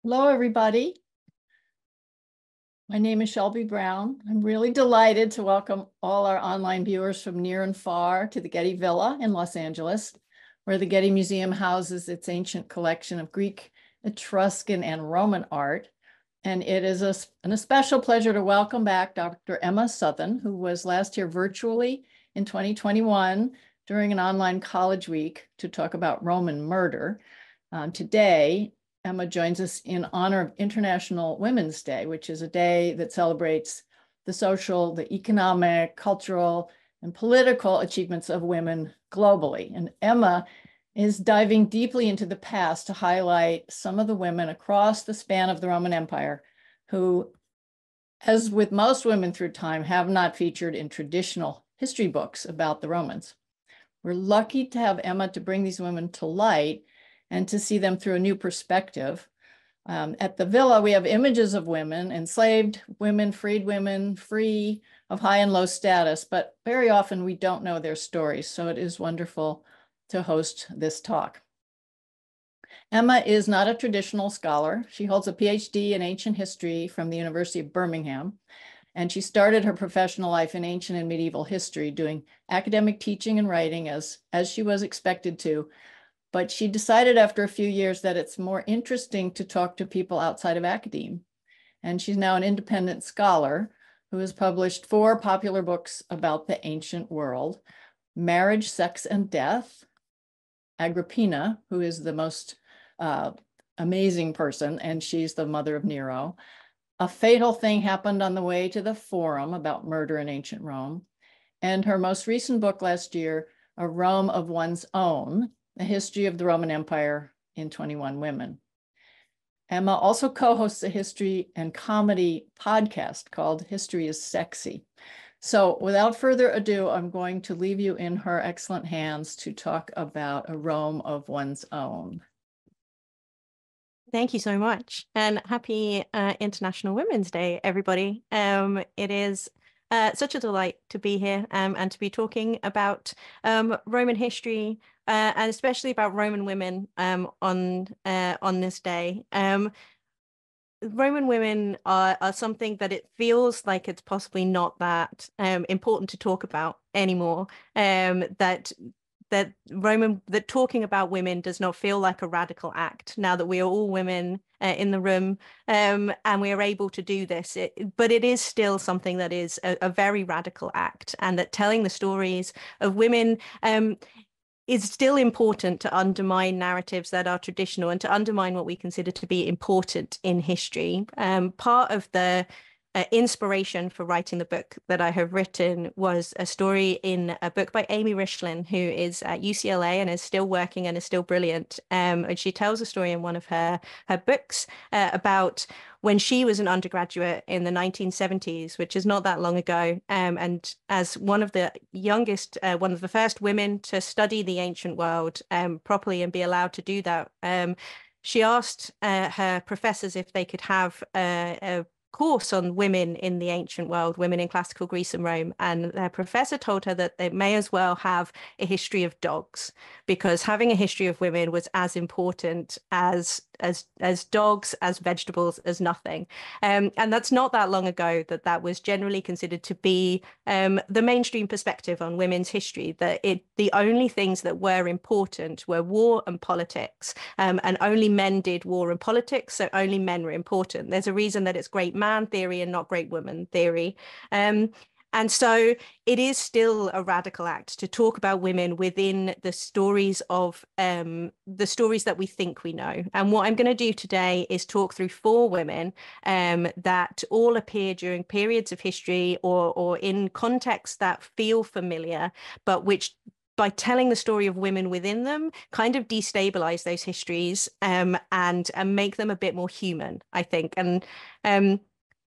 Hello, everybody. My name is Shelby Brown. I'm really delighted to welcome all our online viewers from near and far to the Getty Villa in Los Angeles, where the Getty Museum houses its ancient collection of Greek, Etruscan, and Roman art. And it is an especial pleasure to welcome back Dr. Emma Southon, who was last here virtually in 2021 during an online college week to talk about Roman murder. Today, Emma joins us in honor of International Women's Day, which is a day that celebrates the social, the economic, cultural, and political achievements of women globally. And Emma is diving deeply into the past to highlight some of the women across the span of the Roman Empire who, as with most women through time, have not featured in traditional history books about the Romans. We're lucky to have Emma to bring these women to light and to see them through a new perspective. At the villa, we have images of women, enslaved women, freed women, free of high and low status, but very often we don't know their stories. So it is wonderful to host this talk. Emma is not a traditional scholar. She holds a PhD in ancient history from the University of Birmingham, and she started her professional life in ancient and medieval history, doing academic teaching and writing as she was expected to. But she decided after a few years that it's more interesting to talk to people outside of academia. And she's now an independent scholar who has published 4 popular books about the ancient world: Marriage, Sex, and Death, Agrippina, who is the most amazing person, and she's the mother of Nero. A Fatal Thing Happened on the Way to the Forum, about murder in ancient Rome. And her most recent book last year, A Rome of One's Own, The History of the Roman Empire in 21 Women. Emma also co-hosts a history and comedy podcast called History is Sexy. So without further ado, I'm going to leave you in her excellent hands to talk about A Rome of One's Own. Thank you so much, and happy International Women's Day, everybody. It is such a delight to be here and to be talking about Roman history and especially about Roman women on this day. Roman women are something that it feels like it's possibly not that important to talk about anymore. That talking about women does not feel like a radical act now that we are all women in the room and we are able to do this. But it is still something that is a very radical act, and that telling the stories of women is still important to undermine narratives that are traditional and to undermine what we consider to be important in history. Part of the inspiration for writing the book that I have written was a story in a book by Amy Rishlin, who is at UCLA and is still working and is still brilliant. And she tells a story in one of her books about when she was an undergraduate in the 1970s, which is not that long ago. And as one of the youngest, one of the first women to study the ancient world properly and be allowed to do that, she asked her professors if they could have a course on women in the ancient world, women in classical Greece and Rome, and their professor told her that they may as well have a history of dogs, because having a history of women was as important as dogs, as vegetables, as nothing. And that's not that long ago that was generally considered to be the mainstream perspective on women's history, that the only things that were important were war and politics, and only men did war and politics, so only men were important. There's a reason that it's great man theory and not great woman theory. And so it is still a radical act to talk about women within the stories of the stories that we think we know. And what I'm going to do today is talk through 4 women that all appear during periods of history or in contexts that feel familiar, but which, by telling the story of women within them, kind of destabilize those histories and make them a bit more human, I think. And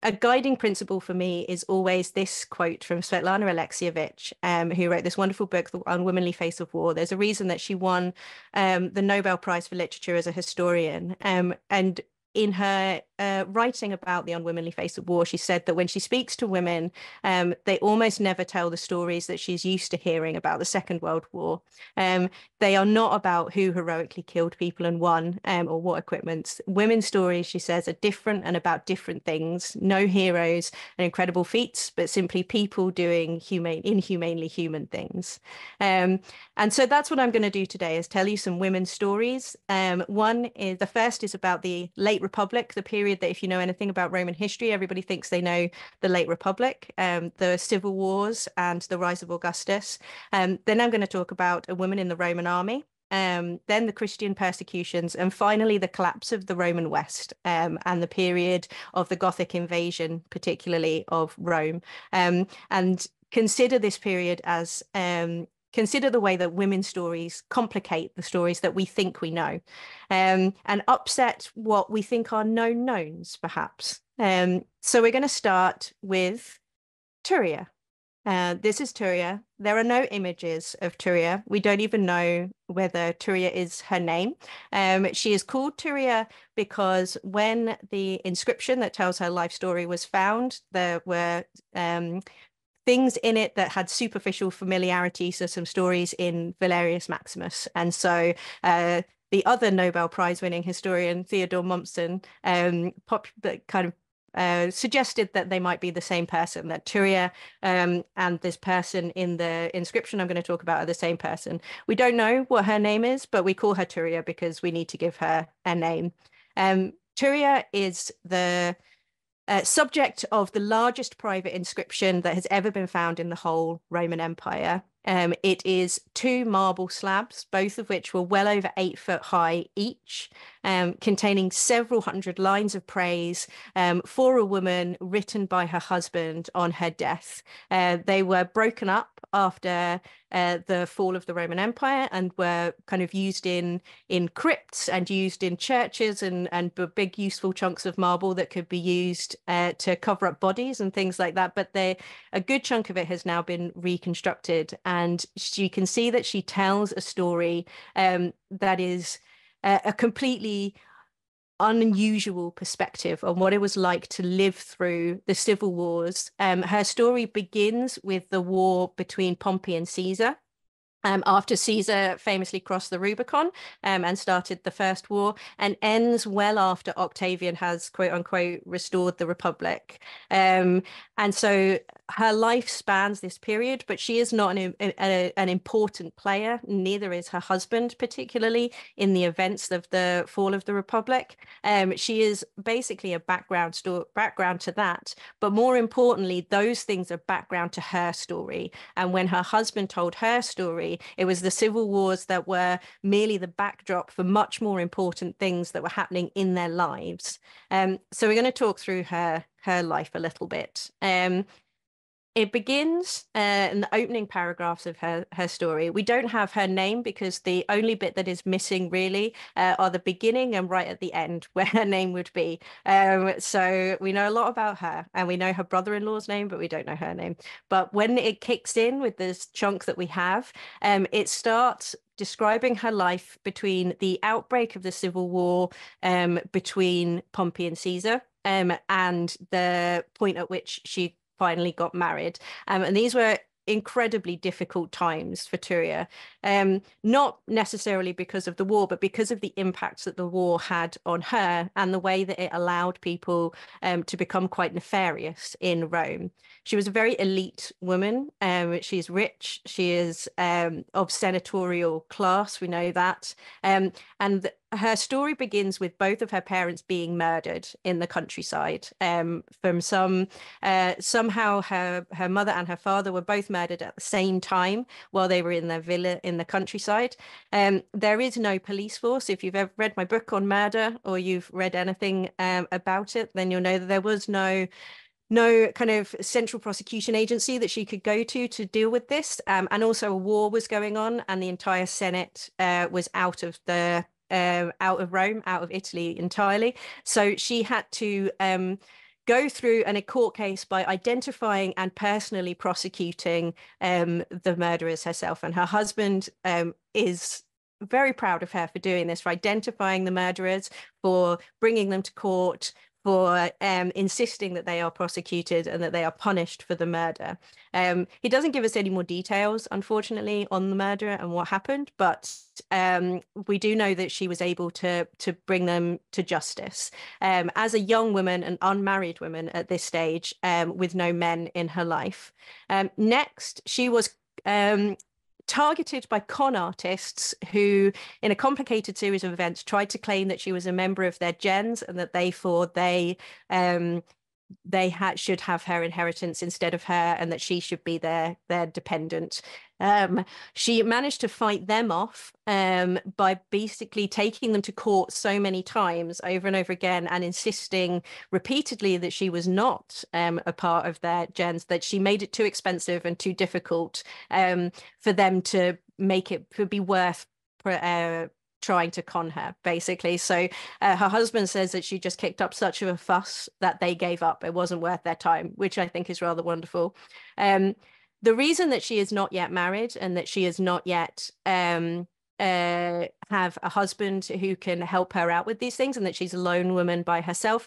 a guiding principle for me is always this quote from Svetlana Alexievich, who wrote this wonderful book, The Unwomanly Face of War. There's a reason that she won the Nobel Prize for Literature as a historian. And in her writing about the unwomanly face of war, she said that when she speaks to women, they almost never tell the stories that she's used to hearing about the Second World War. They are not about who heroically killed people and won, or what equipments. Women's stories, she says, are different and about different things. No heroes and incredible feats, but simply people doing inhumanely human things. And so that's what I'm going to do today, is tell you some women's stories. The first is about the late Republic, the period that, if you know anything about Roman history, everybody thinks they know the late Republic, the civil wars and the rise of Augustus. Then I'm going to talk about a woman in the Roman army, then the Christian persecutions, and finally the collapse of the Roman West, and the period of the Gothic invasion, particularly of Rome. And consider this period as consider the way that women's stories complicate the stories that we think we know, and upset what we think are known knowns, perhaps. So we're going to start with Turia. This is Turia. There are no images of Turia. We don't even know whether Turia is her name. She is called Turia because when the inscription that tells her life story was found, there were things in it that had superficial familiarity, so some stories in Valerius Maximus. And so the other Nobel Prize winning historian, Theodore Mommsen, suggested that they might be the same person, that Turia and this person in the inscription I'm going to talk about are the same person. We don't know what her name is, but we call her Turia because we need to give her a name. Turia is the subject of the largest private inscription that has ever been found in the whole Roman Empire. It is 2 marble slabs, both of which were well over 8 foot high each, containing several hundred lines of praise for a woman written by her husband on her death. They were broken up after the fall of the Roman Empire and were kind of used in crypts and used in churches, and big useful chunks of marble that could be used to cover up bodies and things like that. But a good chunk of it has now been reconstructed, and you can see that she tells a story that is a completely unusual perspective on what it was like to live through the civil wars. Her story begins with the war between Pompey and Caesar. After Caesar famously crossed the Rubicon and started the First War, and ends well after Octavian has, quote unquote, restored the Republic. And so her life spans this period, but she is not an important player. Neither is her husband, particularly in the events of the fall of the Republic. She is basically a background to that, but more importantly, those things are background to her story. And when her husband told her story, it was the civil wars that were merely the backdrop for much more important things that were happening in their lives. So we're going to talk through her life a little bit. It begins in the opening paragraphs of her story. We don't have her name because the only bit that is missing really are the beginning and right at the end where her name would be. So we know a lot about her, and we know her brother-in-law's name, but we don't know her name. But when it kicks in with this chunk that we have, it starts describing her life between the outbreak of the civil war between Pompey and Caesar, and the point at which she finally got married. And these were incredibly difficult times for Turia, not necessarily because of the war, but because of the impacts that the war had on her and the way that it allowed people to become quite nefarious in Rome. She was a very elite woman. She's rich. She is of senatorial class. We know that. And her story begins with both of her parents being murdered in the countryside. From somehow her mother and her father were both murdered at the same time while they were in their villa in the countryside. There is no police force. If you've ever read my book on murder, or you've read anything about it, then you'll know that there was no kind of central prosecution agency that she could go to deal with this. And also a war was going on, and the entire Senate was out of Rome, out of Italy entirely. So she had to go through a court case by identifying and personally prosecuting the murderers herself. And her husband is very proud of her for doing this, for identifying the murderers, for bringing them to court, for insisting that they are prosecuted and that they are punished for the murder. He doesn't give us any more details, unfortunately, on the murder and what happened, but we do know that she was able to bring them to justice. As a young woman, an unmarried woman at this stage, with no men in her life. Next, she was targeted by con artists who, in a complicated series of events, tried to claim that she was a member of their gens and that therefore they should have her inheritance instead of her, and that she should be their dependent. She managed to fight them off by basically taking them to court so many times over and over again and insisting repeatedly that she was not a part of their gens, that she made it too expensive and too difficult for them to make it be worth trying to con her, basically. So her husband says that she just kicked up such a fuss that they gave up. It wasn't worth their time, which I think is rather wonderful. The reason that she is not yet married and that she is not yet have a husband who can help her out with these things, and that she's a lone woman by herself,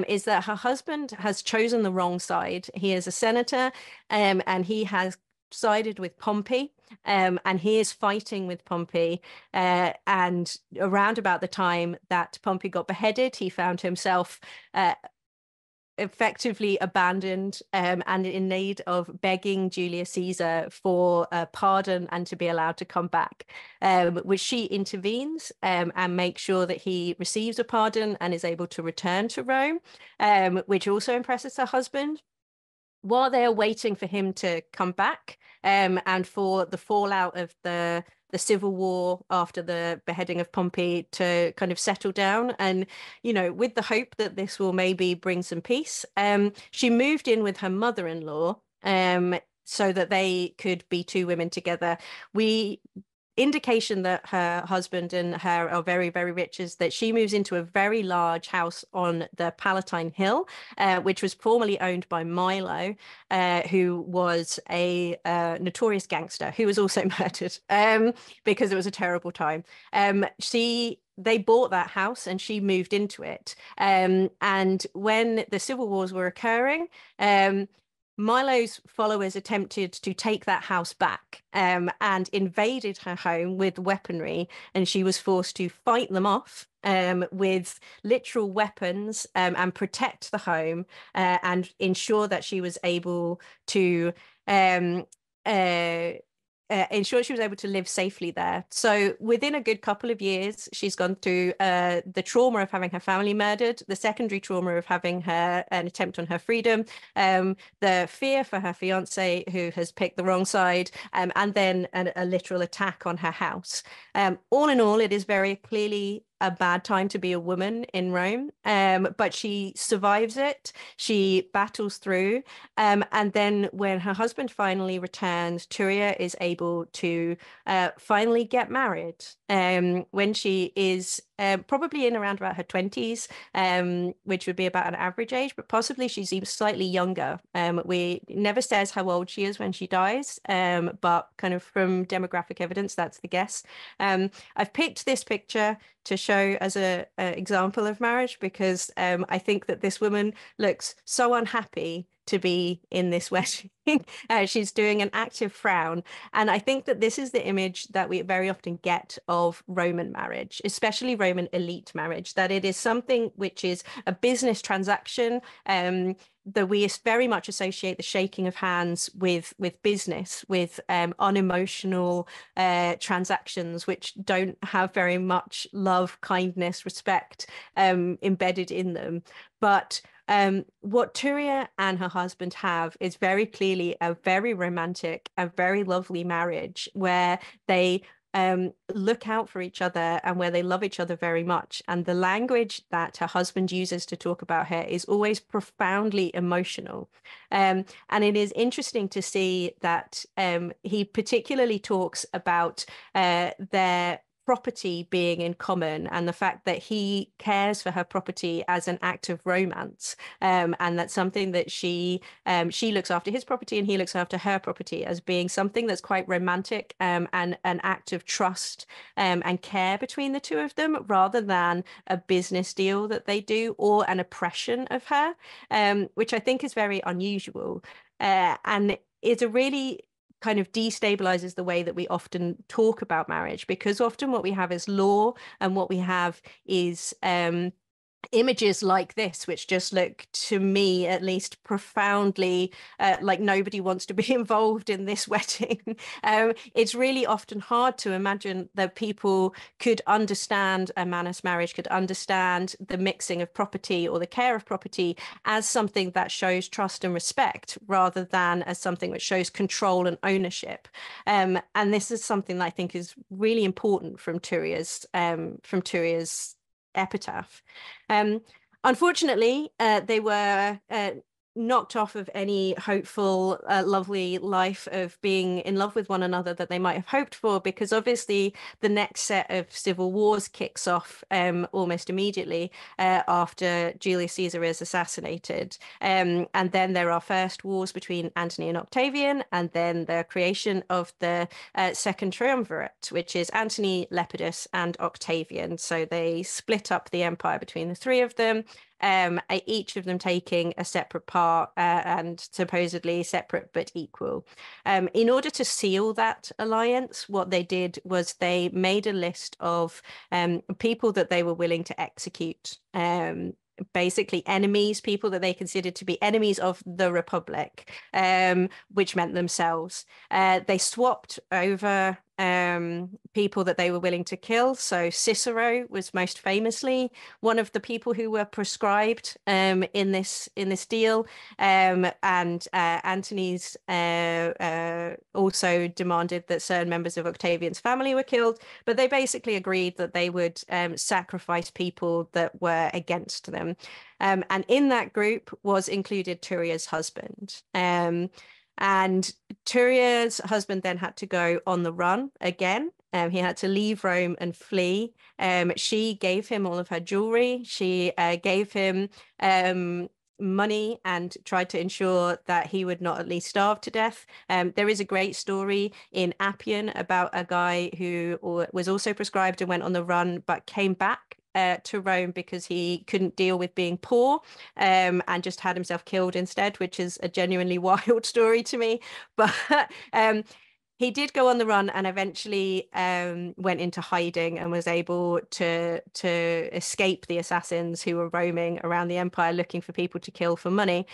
is that her husband has chosen the wrong side. He is a senator, and he has sided with Pompey, and he is fighting with Pompey, and around about the time that Pompey got beheaded, he found himself effectively abandoned, and in need of begging Julius Caesar for a pardon and to be allowed to come back, which she intervenes and makes sure that he receives a pardon and is able to return to Rome, which also impresses her husband. While they are waiting for him to come back, and for the fallout of the civil war after the beheading of Pompey to kind of settle down, and, you know, with the hope that this will maybe bring some peace, she moved in with her mother-in-law, so that they could be two women together. Indication that her husband and her are very, very rich is that she moves into a very large house on the Palatine Hill, which was formerly owned by Milo, who was a notorious gangster who was also murdered because it was a terrible time. They bought that house and she moved into it. And when the civil wars were occurring, Milo's followers attempted to take that house back, and invaded her home with weaponry, and she was forced to fight them off with literal weapons, and protect the home, and ensure that she was able to ensure she was able to live safely there. So within a good couple of years, she's gone through the trauma of having her family murdered, the secondary trauma of having an attempt on her freedom, the fear for her fiance who has picked the wrong side, and then a literal attack on her house. All in all, it is very clearly a bad time to be a woman in Rome, but she survives it. She battles through, and then when her husband finally returns, Turia is able to finally get married when she is probably in around about her 20s, which would be about an average age, but possibly she's even slightly younger. We never says how old she is when she dies, but kind of from demographic evidence, that's the guess. I've picked this picture to show as a example of marriage because I think that this woman looks so unhappy to be in this wedding. She's doing an active frown. And I think that this is the image that we very often get of Roman marriage, especially Roman elite marriage, that it is something which is a business transaction, that we very much associate the shaking of hands with business, with unemotional transactions which don't have very much love, kindness, respect embedded in them. But what Turia and her husband have is very clearly a very romantic and very lovely marriage where they look out for each other and where they love each other very much. And the language that her husband uses to talk about her is always profoundly emotional. And it is interesting to see that he particularly talks about their property being in common, and the fact that he cares for her property as an act of romance, and that's something that she looks after his property and he looks after her property as being something that's quite romantic, and an act of trust and care between the two of them, rather than a business deal that they do or an oppression of her, which I think is very unusual, and is a really kind of destabilizes the way that we often talk about marriage, because often what we have is law, and what we have is images like this, which just look, to me at least, profoundly like nobody wants to be involved in this wedding. It's really often hard to imagine that people could understand a manus marriage, could understand the mixing of property or the care of property as something that shows trust and respect, rather than as something which shows control and ownership. And this is something that I think is really important from Turia's epitaph. Unfortunately, they were knocked off of any hopeful, lovely life of being in love with one another that they might have hoped for, because obviously the next set of civil wars kicks off almost immediately after Julius Caesar is assassinated. And then there are first wars between Antony and Octavian, and then the creation of the second triumvirate, which is Antony, Lepidus, and Octavian. So they split up the empire between the three of them, each of them taking a separate part, and supposedly separate but equal. In order to seal that alliance, what they did was they made a list of people that they were willing to execute, basically enemies, people that they considered to be enemies of the Republic, which meant themselves. They swapped over people that they were willing to kill. So Cicero was most famously one of the people who were proscribed in this deal, and Antony's also demanded that certain members of Octavian's family were killed, but they basically agreed that they would sacrifice people that were against them. And in that group was included Turia's husband. And Turia's husband then had to go on the run again. He had to leave Rome and flee. She gave him all of her jewelry. She gave him money and tried to ensure that he would not at least starve to death. There is a great story in Appian about a guy who was also proscribed and went on the run, but came back to Rome because he couldn't deal with being poor, and just had himself killed instead, which is a genuinely wild story to me. But he did go on the run and eventually went into hiding and was able to escape the assassins who were roaming around the empire looking for people to kill for money.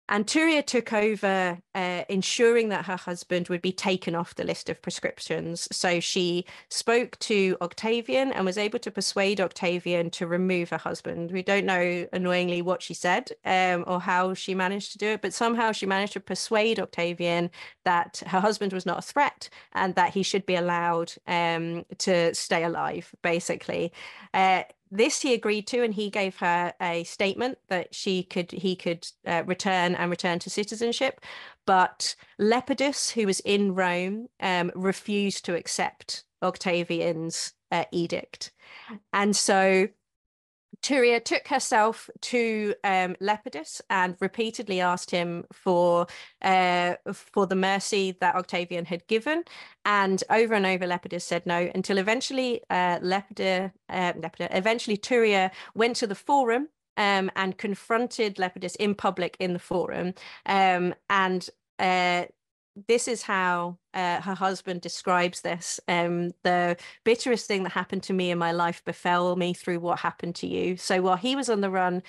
And Turia took over, ensuring that her husband would be taken off the list of proscriptions. So she spoke to Octavian and was able to persuade Octavian to remove her husband. We don't know, annoyingly, what she said or how she managed to do it, but somehow she managed to persuade Octavian that her husband was not a threat and that he should be allowed to stay alive, basically. This he agreed to, and he gave her a statement that he could return to citizenship. But Lepidus, who was in Rome, refused to accept Octavian's edict. And so Turia took herself to Lepidus and repeatedly asked him for the mercy that Octavian had given, and over Lepidus said no, until eventually Turia went to the forum and confronted Lepidus in public in the forum, and this is how her husband describes this. The bitterest thing that happened to me in my life befell me through what happened to you. So while he was on the run,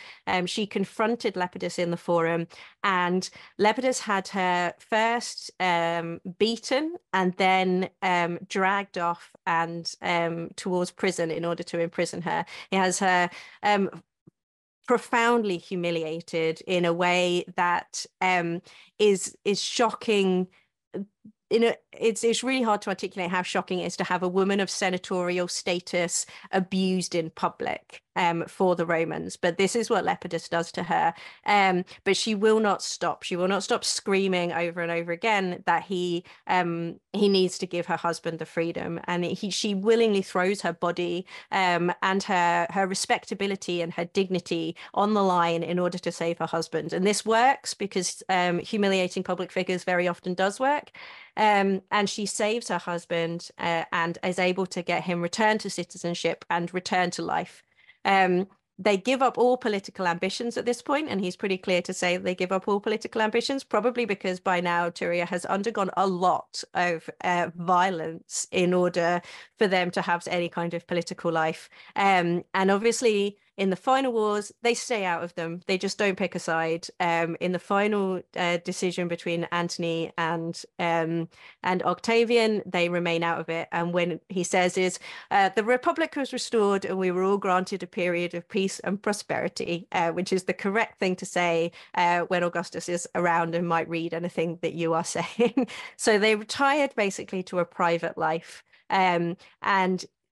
she confronted Lepidus in the forum, and Lepidus had her first beaten and then dragged off and towards prison in order to imprison her. He has her profoundly humiliated in a way that is shocking it's really hard to articulate how shocking it is to have a woman of senatorial status abused in public for the Romans. But this is what Lepidus does to her. But she will not stop. She will not stop screaming over and over again that he needs to give her husband the freedom. And she willingly throws her body and her respectability and her dignity on the line in order to save her husband. And this works because humiliating public figures very often does work. And she saves her husband and is able to get him returned to citizenship and returned to life. They give up all political ambitions at this point, and he's pretty clear to say they give up all political ambitions, probably because by now Turia has undergone a lot of violence in order for them to have any kind of political life. And obviously, in the final wars, they stay out of them. They just don't pick a side. In the final decision between Antony and Octavian, they remain out of it. And when he says is, the Republic was restored and we were all granted a period of peace and prosperity, which is the correct thing to say when Augustus is around and might read anything that you are saying. So they retired basically to a private life. And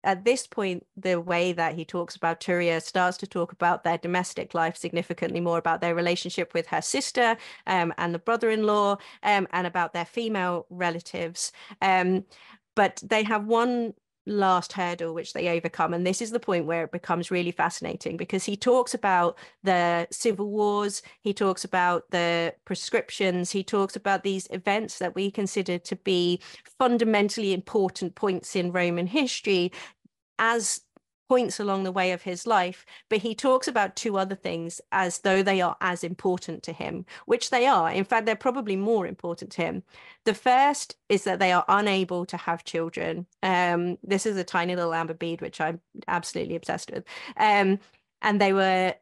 at this point, the way that he talks about Turia starts to talk about their domestic life significantly more, about their relationship with her sister and the brother-in-law, and about their female relatives. But they have one last hurdle which they overcome, and this is the point where it becomes really fascinating, because he talks about the civil wars, he talks about the proscriptions, he talks about these events that we consider to be fundamentally important points in Roman history as points along the way of his life, but he talks about two other things as though they are as important to him, which they are. In fact, they're probably more important to him. The first is that they are unable to have children. This is a tiny little amber bead, which I'm absolutely obsessed with. And they were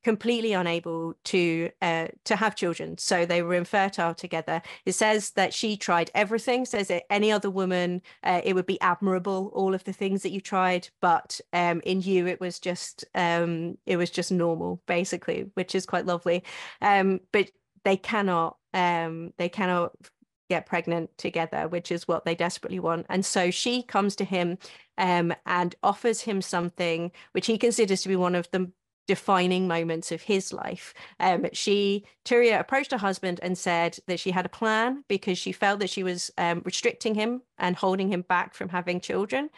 completely unable to have children. So they were infertile together. It says that she tried everything. Says that any other woman, it would be admirable, all of the things that you tried. But in you, it was just normal, basically, which is quite lovely. But they cannot get pregnant together, which is what they desperately want. And so she comes to him and offers him something which he considers to be one of the defining moments of his life. Turia approached her husband and said that she had a plan because she felt that she was restricting him and holding him back from having children.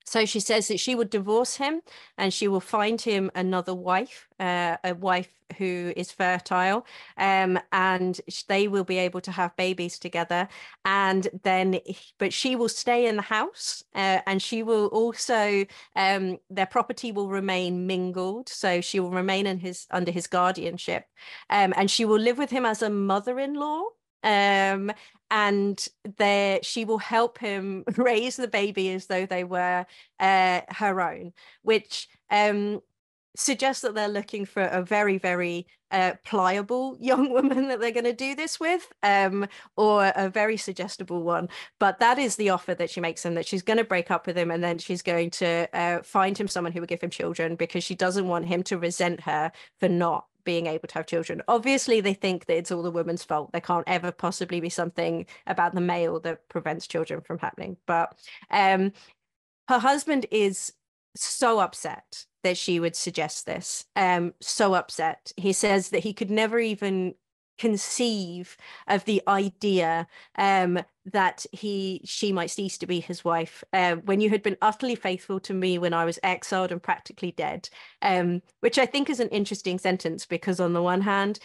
So she says that she would divorce him and she will find him another wife, a wife who is fertile, and they will be able to have babies together. And then, but she will stay in the house and she will also, their property will remain mingled. So she will remain under his guardianship, and she will live with him as a mother-in-law. And she will help him raise the baby as though they were her own, which suggests that they're looking for a very, very pliable young woman that they're going to do this with, or a very suggestible one. But that is the offer that she makes him, that she's going to break up with him and then she's going to find him someone who will give him children, because she doesn't want him to resent her for not being able to have children. Obviously, they think that it's all the woman's fault. There can't ever possibly be something about the male that prevents children from happening. But her husband is so upset that she would suggest this. So upset. He says that he could never even conceive of the idea that she might cease to be his wife when you had been utterly faithful to me when I was exiled and practically dead, which I think is an interesting sentence, because on the one hand,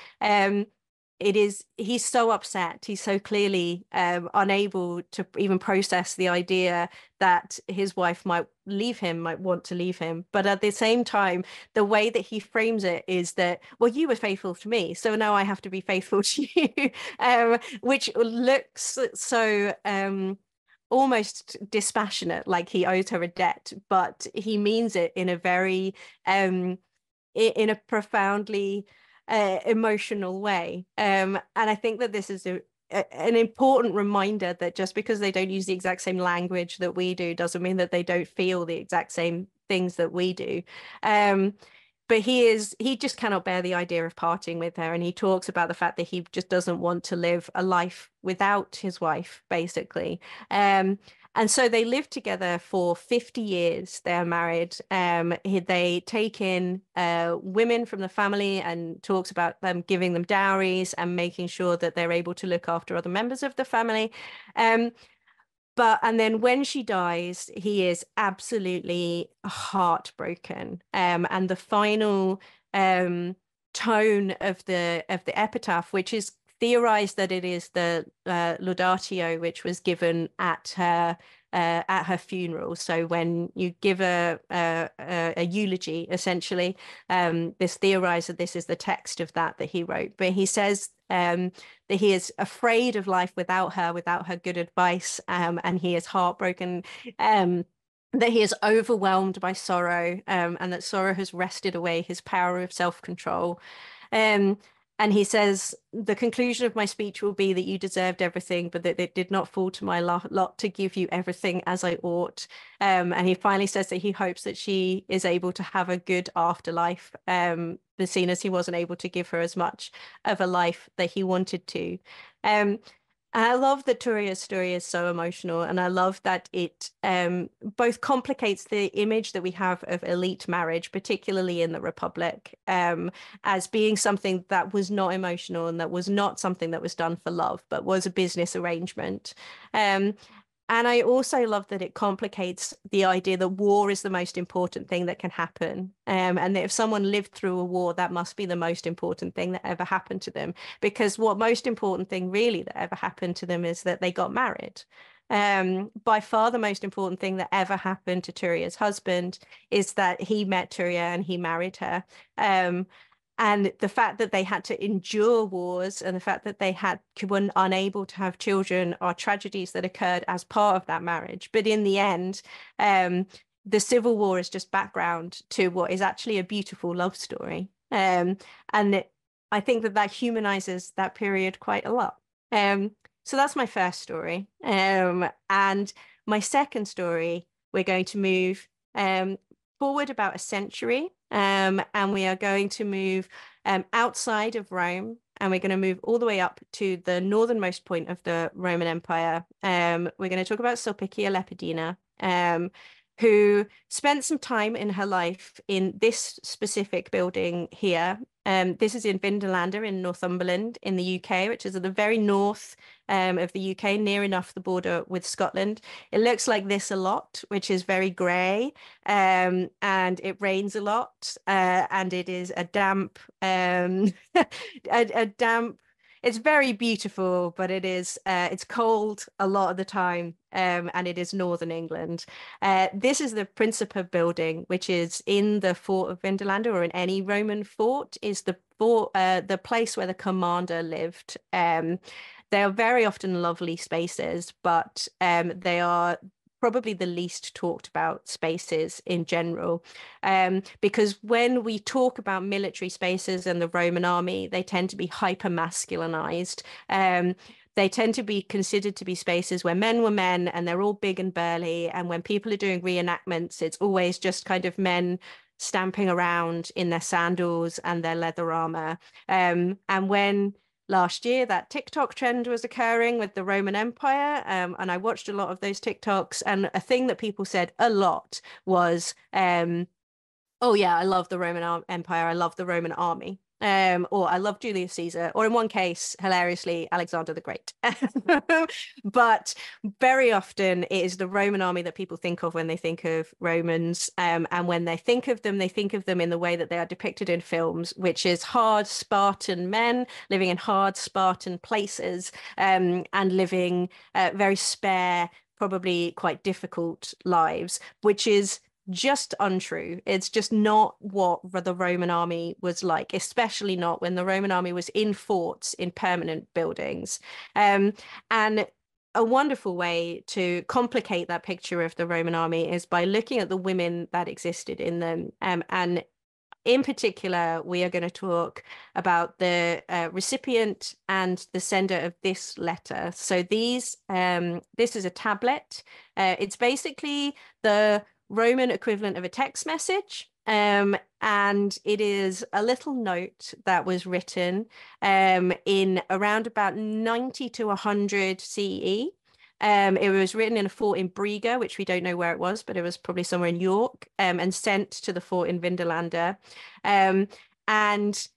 he's so upset. He's so clearly unable to even process the idea that his wife might want to leave him. But at the same time, the way that he frames it is that, well, you were faithful to me, so now I have to be faithful to you, which looks so almost dispassionate, like he owes her a debt, but he means it in a very in a profoundly emotional way. And I think that this is an important reminder that just because they don't use the exact same language that we do doesn't mean that they don't feel the exact same things that we do. but he just cannot bear the idea of parting with her, and he talks about the fact that he just doesn't want to live a life without his wife, basically. And so they live together for 50 years. They are married. They take in women from the family and talks about them giving them dowries and making sure that they're able to look after other members of the family. And then when she dies, he is absolutely heartbroken. And the final tone of the epitaph, which is theorized that it is the Laudatio, which was given at her funeral. So when you give a eulogy, essentially, this theorized that this is the text of that he wrote. But he says that he is afraid of life without her good advice, and he is heartbroken. That he is overwhelmed by sorrow, and that sorrow has wrested away his power of self-control. And he says, the conclusion of my speech will be that you deserved everything, but that it did not fall to my lot to give you everything as I ought. And he finally says that he hopes that she is able to have a good afterlife, seeing as he wasn't able to give her as much of a life that he wanted to. I love that Turia's story is so emotional, and I love that it both complicates the image that we have of elite marriage, particularly in the Republic, as being something that was not emotional and that was not something that was done for love, but was a business arrangement. And I also love that it complicates the idea that war is the most important thing that can happen. And that if someone lived through a war, that must be the most important thing that ever happened to them. Because what most important thing really that ever happened to them is that they got married. By far the most important thing that ever happened to Turia's husband is that he met Turia and he married her. And the fact that they had to endure wars and the fact that they were unable to have children are tragedies that occurred as part of that marriage. But in the end, the Civil War is just background to what is actually a beautiful love story. I think that humanizes that period quite a lot. So that's my first story. And my second story, we're going to move forward about a century. And we are going to move outside of Rome, and we're going to move all the way up to the northernmost point of the Roman Empire. We're going to talk about Sulpicia Lepidina, who spent some time in her life in this specific building here. This is in Vindolanda in Northumberland in the UK, which is at the very north of the UK, near enough the border with Scotland. It looks like this a lot, which is very grey, and it rains a lot, and it is a damp, a damp. It's very beautiful, but it's cold a lot of the time, and it is northern England. This is the Principa building, which is in the fort of Vindolanda, or in any Roman fort, is the place where the commander lived. They are very often lovely spaces, but they are probably the least talked about spaces in general, because when we talk about military spaces and the Roman army, they tend to be hyper masculinized. They tend to be considered to be spaces where men were men and they're all big and burly. And when people are doing reenactments, it's always just kind of men stamping around in their sandals and their leather armor. And when last year that TikTok trend was occurring with the Roman Empire, and I watched a lot of those TikToks, and a thing that people said a lot was, oh yeah, I love the Roman Empire, I love the Roman army, or I love Julius Caesar, or in one case, hilariously, Alexander the Great. But very often it is the Roman army that people think of when they think of Romans, and when they think of them in the way that they are depicted in films, which is hard Spartan men living in hard Spartan places, and living very spare, probably quite difficult lives, which is just untrue. It's just not what the Roman army was like, especially not when the Roman army was in forts, in permanent buildings. And a wonderful way to complicate that picture of the Roman army is by looking at the women that existed in them. And in particular, we are going to talk about the recipient and the sender of this letter. So this is a tablet. It's basically the Roman equivalent of a text message, And it is a little note that was written in around about 90 to 100 CE. It was written in a fort in Briga, which we don't know where it was, but it was probably somewhere in York, and sent to the fort in Vindolanda. And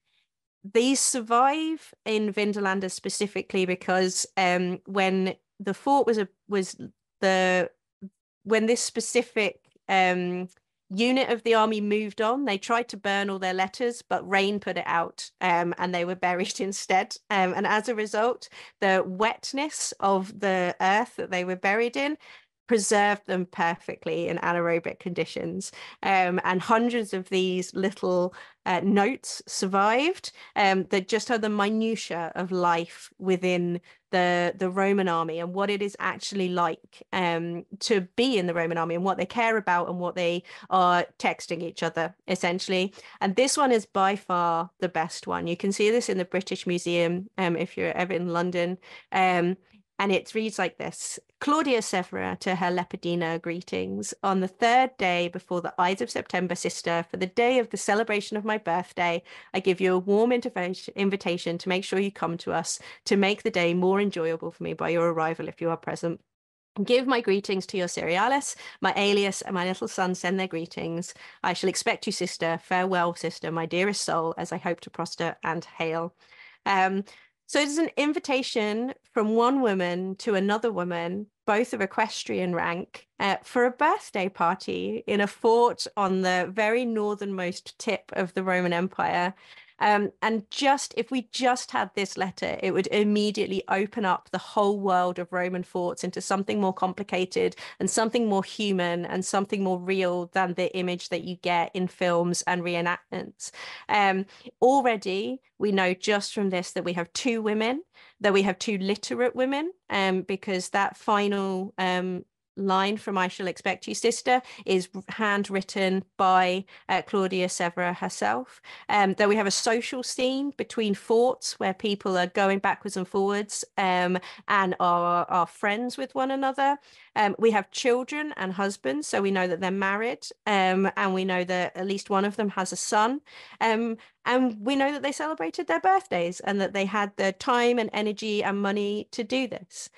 these survive in Vindolanda specifically because when the fort when this specific unit of the army moved on, they tried to burn all their letters, but rain put it out, and they were buried instead. And as a result, the wetness of the earth that they were buried in preserved them perfectly in anaerobic conditions. And hundreds of these little notes survived that just are the minutiae of life within the Roman army and what it is actually like to be in the Roman army and what they care about and what they are texting each other, essentially. And this one is by far the best one. You can see this in the British Museum if you're ever in London. And it reads like this: Claudia Severa to her Lepidina, greetings. On the third day before the Ides of September, sister, for the day of the celebration of my birthday, I give you a warm invitation to make sure you come to us to make the day more enjoyable for me by your arrival if you are present. Give my greetings to your Cerealis, my alias, and my little son send their greetings. I shall expect you, sister. Farewell, sister, my dearest soul, as I hope to prosper and hail. So it is an invitation from one woman to another woman, both of equestrian rank, for a birthday party in a fort on the very northernmost tip of the Roman Empire. And if we just had this letter, it would immediately open up the whole world of Roman forts into something more complicated and something more human and something more real than the image that you get in films and reenactments. Already, we know just from this that we have two women, that we have two literate women, because that final line from I shall expect you, sister is handwritten by Claudia Severa herself. That we have a social scene between forts where people are going backwards and forwards and are friends with one another. We have children and husbands, so we know that they're married, and we know that at least one of them has a son. And we know that they celebrated their birthdays and that they had the time and energy and money to do this.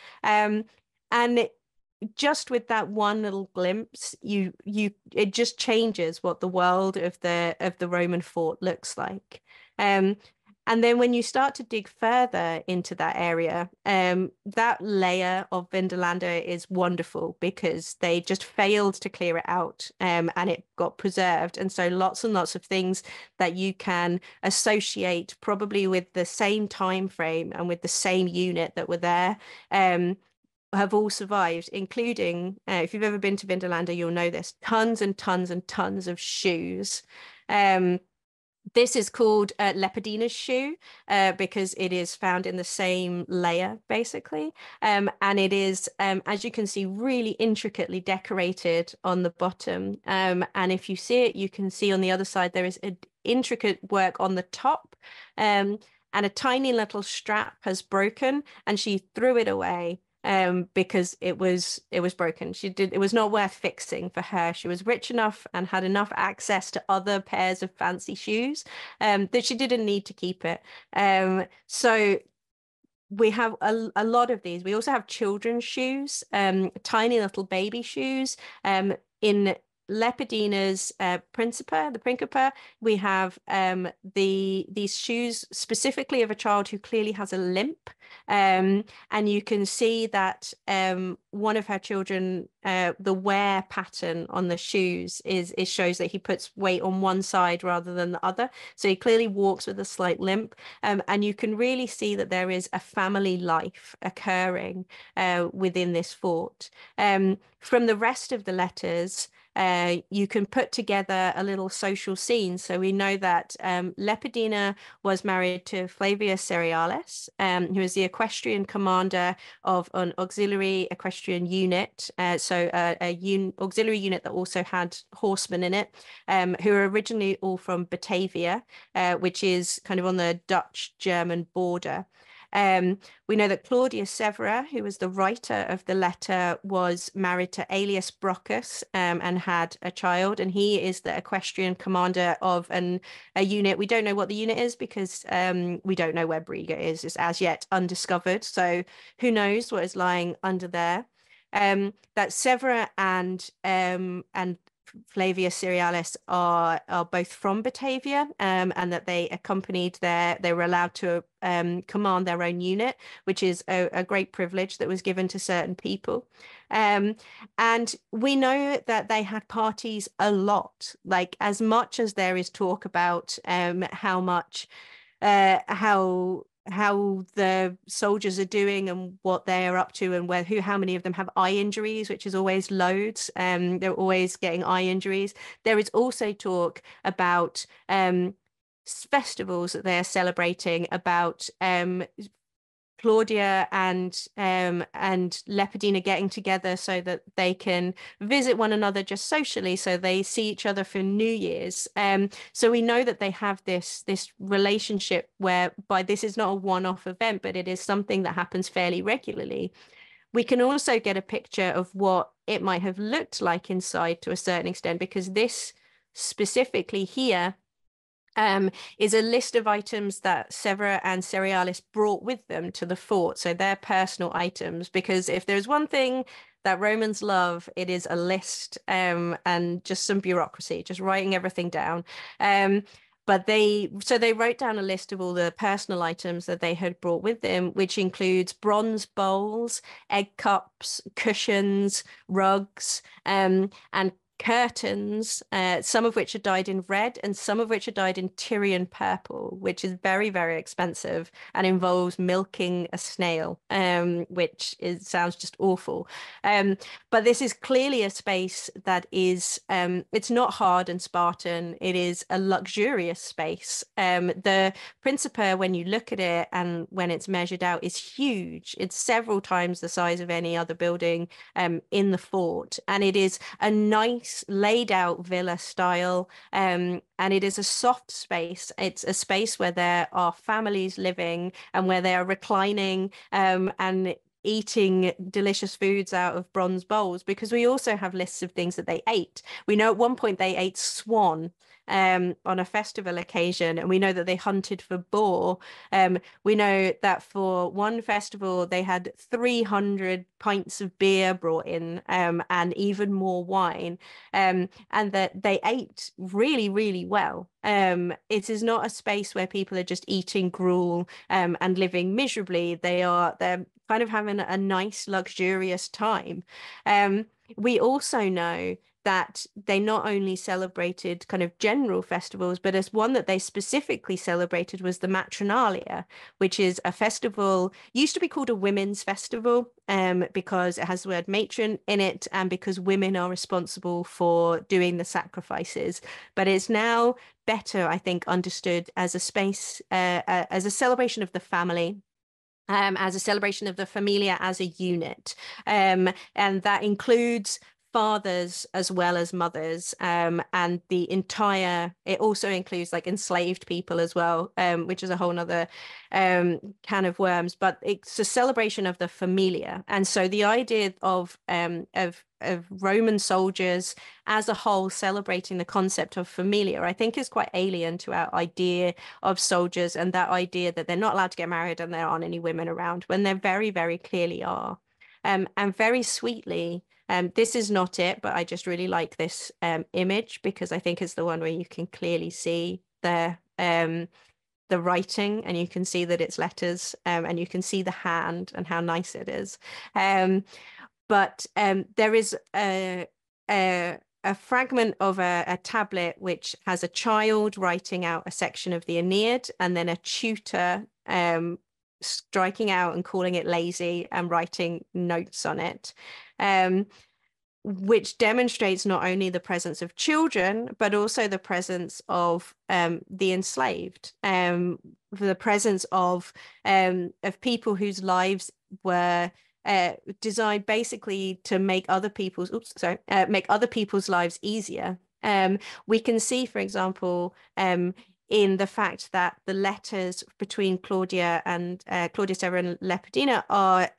Just with that one little glimpse, it just changes what the world of the Roman fort looks like. And then when you start to dig further into that area, that layer of Vindolanda is wonderful because they just failed to clear it out, and it got preserved. And so lots and lots of things that you can associate probably with the same time frame and with the same unit that were there, have all survived, including, if you've ever been to Vindolanda, you'll know this, tons and tons and tons of shoes. This is called Lepidina's shoe because it is found in the same layer, basically. And it is, as you can see, really intricately decorated on the bottom. And if you see it, you can see on the other side, there is intricate work on the top. And a tiny little strap has broken and she threw it away. Because it was broken. It was not worth fixing for her. She was rich enough and had enough access to other pairs of fancy shoes that she didn't need to keep it. So we have a lot of these. We also have children's shoes, tiny little baby shoes. In Lepidina's Principa, the Principa, we have these shoes specifically of a child who clearly has a limp. And you can see that one of her children, the wear pattern on the shoes shows that he puts weight on one side rather than the other. So he clearly walks with a slight limp. And you can really see that there is a family life occurring within this fort. From the rest of the letters, you can put together a little social scene. So we know that Lepidina was married to Flavius Cerealis, who was the equestrian commander of an auxiliary equestrian unit. So a auxiliary unit that also had horsemen in it, who were originally all from Batavia, which is kind of on the Dutch-German border. We know that Claudius Severa, who was the writer of the letter, was married to Aelius Brocchus and had a child, and he is the equestrian commander of a unit. We don't know what the unit is because we don't know where Briga is. It's as yet undiscovered, so who knows what is lying under there. That Severa and Flavius Cerealis are both from Batavia, and that they were allowed to command their own unit, which is a great privilege that was given to certain people. And we know that they had parties a lot, like as much as there is talk about how the soldiers are doing and what they are up to, and how many of them have eye injuries, which is always loads. They're always getting eye injuries. There is also talk about festivals that they are celebrating, about Claudia and Lepidina getting together so that they can visit one another just socially, so they see each other for New Year's. So we know that they have this relationship whereby this is not a one-off event, but it is something that happens fairly regularly. We can also get a picture of what it might have looked like inside to a certain extent, because this specifically here is a list of items that Severa and Cerealis brought with them to the fort. So they're personal items, because if there's one thing that Romans love, it is a list and just some bureaucracy, just writing everything down. But they wrote down a list of all the personal items that they had brought with them, which includes bronze bowls, egg cups, cushions, rugs, and curtains, some of which are dyed in red and some of which are dyed in Tyrian purple, which is very, very expensive and involves milking a snail, which sounds just awful. But this is clearly a space that is, it's not hard and Spartan, it is a luxurious space. The Principa, when you look at it and when it's measured out, is huge. It's several times the size of any other building in the fort, and it is a nice laid out villa style, and it is a soft space. It's a space where there are families living and where they are reclining and eating delicious foods out of bronze bowls, because we also have lists of things that they ate. We know at one point they ate swan on a festival occasion, and we know that they hunted for boar. We know that for one festival they had 300 pints of beer brought in, and even more wine, and that they ate really, really well. It is not a space where people are just eating gruel and living miserably. They're kind of having a nice, luxurious time. We also know that they not only celebrated kind of general festivals, but as one that they specifically celebrated was the Matronalia, which is a festival, used to be called a women's festival, because it has the word matron in it and because women are responsible for doing the sacrifices. But it's now better, I think, understood as a space, as a celebration of the family, as a celebration of the familia as a unit. And that includes fathers as well as mothers, and it also includes like enslaved people as well, which is a whole nother can of worms, but it's a celebration of the familia. And so the idea of Roman soldiers as a whole celebrating the concept of familia, I think, is quite alien to our idea of soldiers, and that idea that they're not allowed to get married and there aren't any women around, when there very, very clearly are. And very sweetly, this is not it, but I just really like this image because I think it's the one where you can clearly see the writing, and you can see that it's letters, and you can see the hand and how nice it is. But there is a fragment of a tablet which has a child writing out a section of the Aeneid, and then a tutor striking out and calling it lazy and writing notes on it, which demonstrates not only the presence of children, but also the presence of the enslaved, the presence of people whose lives were designed basically to make other people's lives easier. We can see, for example, in the fact that the letters between Claudia Serra and Leopardina are,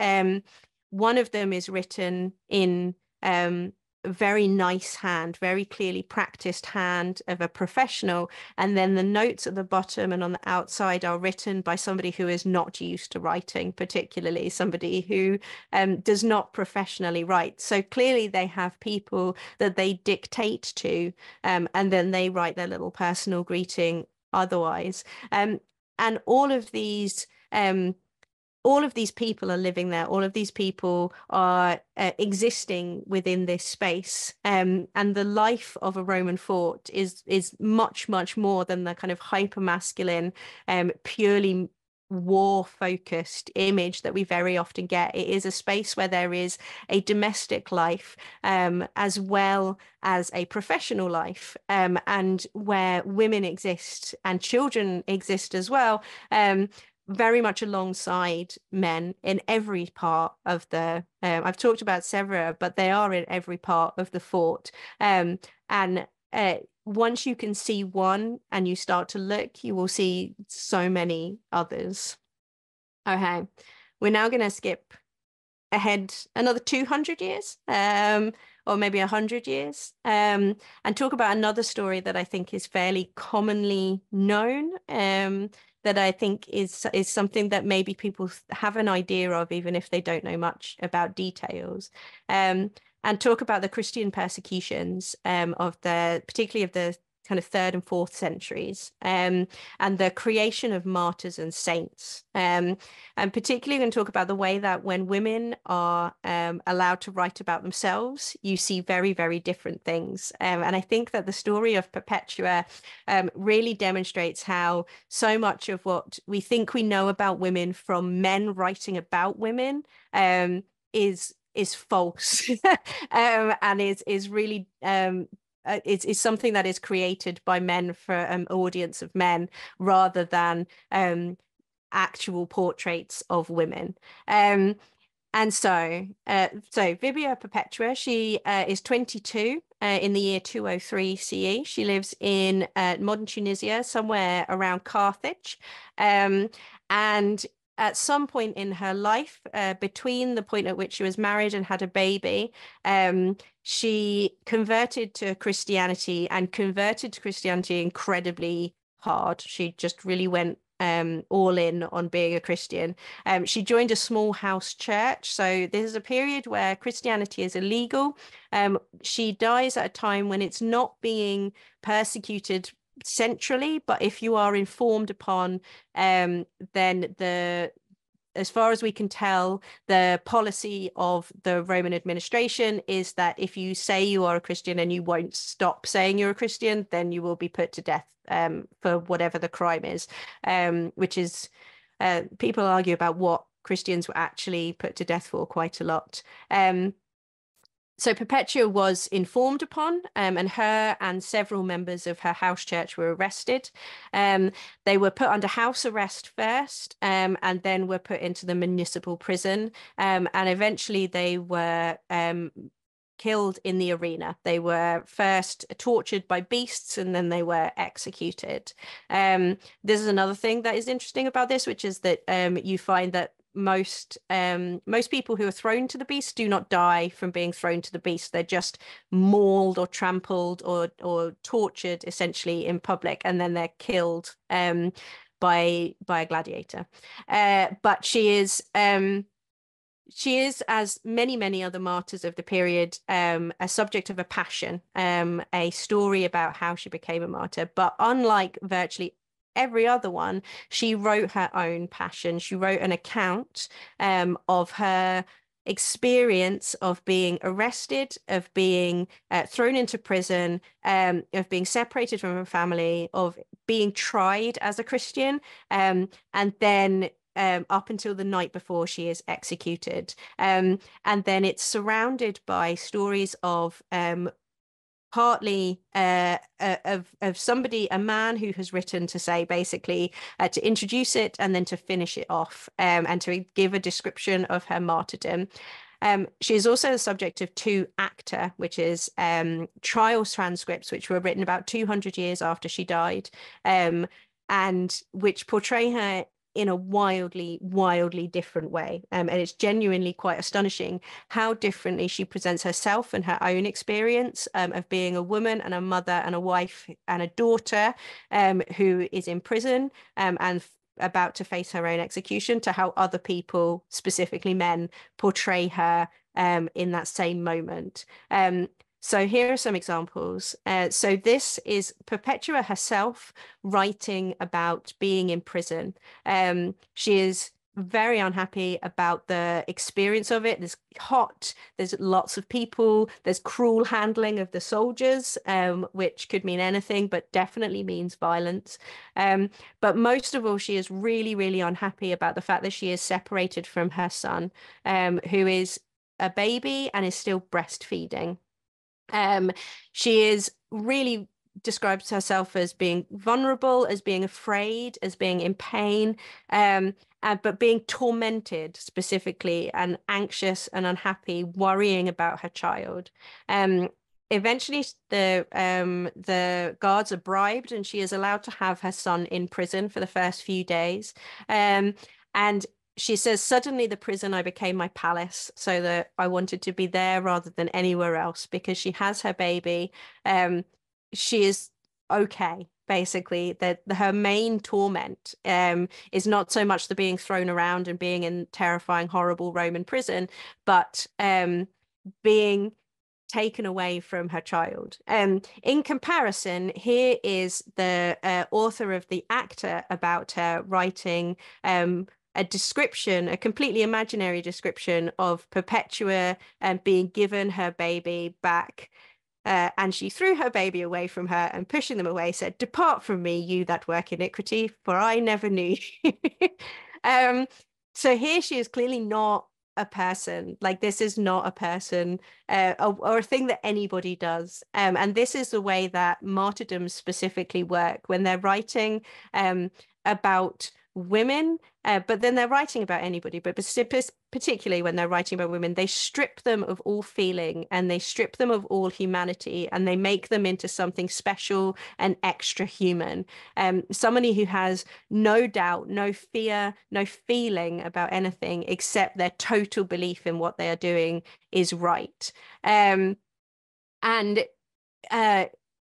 one of them is written in a very nice hand, very clearly practiced hand of a professional. And then the notes at the bottom and on the outside are written by somebody who is not used to writing, particularly somebody who does not professionally write. So clearly they have people that they dictate to, and then they write their little personal greeting otherwise. And all of these people are living there. All of these people are existing within this space. And the life of a Roman fort is much, much more than the kind of hyper-masculine, purely war-focused image that we very often get. It is a space where there is a domestic life, as well as a professional life, and where women exist and children exist as well, very much alongside men in every part of the, I've talked about Severa, but they are in every part of the fort. And once you can see one and you start to look, you will see so many others. Okay, we're now going to skip ahead another 200 years, or maybe 100 years, and talk about another story that I think is fairly commonly known, that I think is something that maybe people have an idea of, even if they don't know much about details, and talk about the Christian persecutions particularly of the kind of 3rd and 4th centuries, and the creation of martyrs and saints. And particularly going to talk about the way that when women are allowed to write about themselves, you see very, very different things. And I think that the story of Perpetua really demonstrates how so much of what we think we know about women from men writing about women is false, and is really it's something that is created by men for an audience of men, rather than actual portraits of women. And so Vibia Perpetua, she is 22 in the year 203 CE. She lives in modern Tunisia, somewhere around Carthage, and at some point in her life, between the point at which she was married and had a baby, she converted to Christianity, and converted to Christianity incredibly hard. She just really went all in on being a Christian. She joined a small house church. So this is a period where Christianity is illegal. She dies at a time when it's not being persecuted centrally, but if you are informed upon, then as far as we can tell, the policy of the Roman administration is that if you say you are a Christian and you won't stop saying you're a Christian, then you will be put to death for whatever the crime is, which is, people argue about what Christians were actually put to death for quite a lot. So Perpetua was informed upon, and her and several members of her house church were arrested. They were put under house arrest first, and then were put into the municipal prison. And eventually they were killed in the arena. They were first tortured by beasts, and then they were executed. This is another thing that is interesting about this, which is that you find that most people who are thrown to the beast do not die from being thrown to the beast. They're just mauled or trampled or tortured essentially in public, and then they're killed by a gladiator. But she is, as many other martyrs of the period, a subject of a passion, a story about how she became a martyr. But unlike virtually every other one, she wrote her own passion. She wrote an account of her experience of being arrested, of being thrown into prison, of being separated from her family, of being tried as a Christian, and then up until the night before she is executed. And then it's surrounded by stories of partly of somebody, a man who has written to say basically to introduce it and then to finish it off, and to give a description of her martyrdom. She is also the subject of two Acta, which is trial transcripts, which were written about 200 years after she died, and which portray her in a wildly, wildly different way. And it's genuinely quite astonishing how differently she presents herself and her own experience of being a woman and a mother and a wife and a daughter who is in prison and about to face her own execution, to how other people, specifically men, portray her in that same moment. So here are some examples. So this is Perpetua herself writing about being in prison. She is very unhappy about the experience of it. There's hot, there's lots of people, there's cruel handling of the soldiers, which could mean anything, but definitely means violence. But most of all, she is really, really unhappy about the fact that she is separated from her son, who is a baby and is still breastfeeding. She is really describes herself as being vulnerable, as being afraid, as being in pain, but being tormented specifically and anxious and unhappy, worrying about her child. Eventually, the guards are bribed and she is allowed to have her son in prison for the first few days. And she says, suddenly the prison, I became my palace, so that I wanted to be there rather than anywhere else, because she has her baby. She is okay, basically. That her main torment is not so much the being thrown around and being in terrifying, horrible Roman prison, but being taken away from her child. In comparison, here is the author of the Acta about her writing a description, a completely imaginary description of Perpetua being given her baby back. And she threw her baby away from her and pushing them away said, "Depart from me, you that work iniquity, for I never knew you." So here she is clearly not a person. Like, this is not a person or a thing that anybody does. And this is the way that martyrdoms specifically work when they're writing about women, but then they're writing about anybody, but particularly when they're writing about women, they strip them of all feeling and they strip them of all humanity and they make them into something special and extra human. Somebody who has no doubt, no fear, no feeling about anything except their total belief in what they are doing is right. And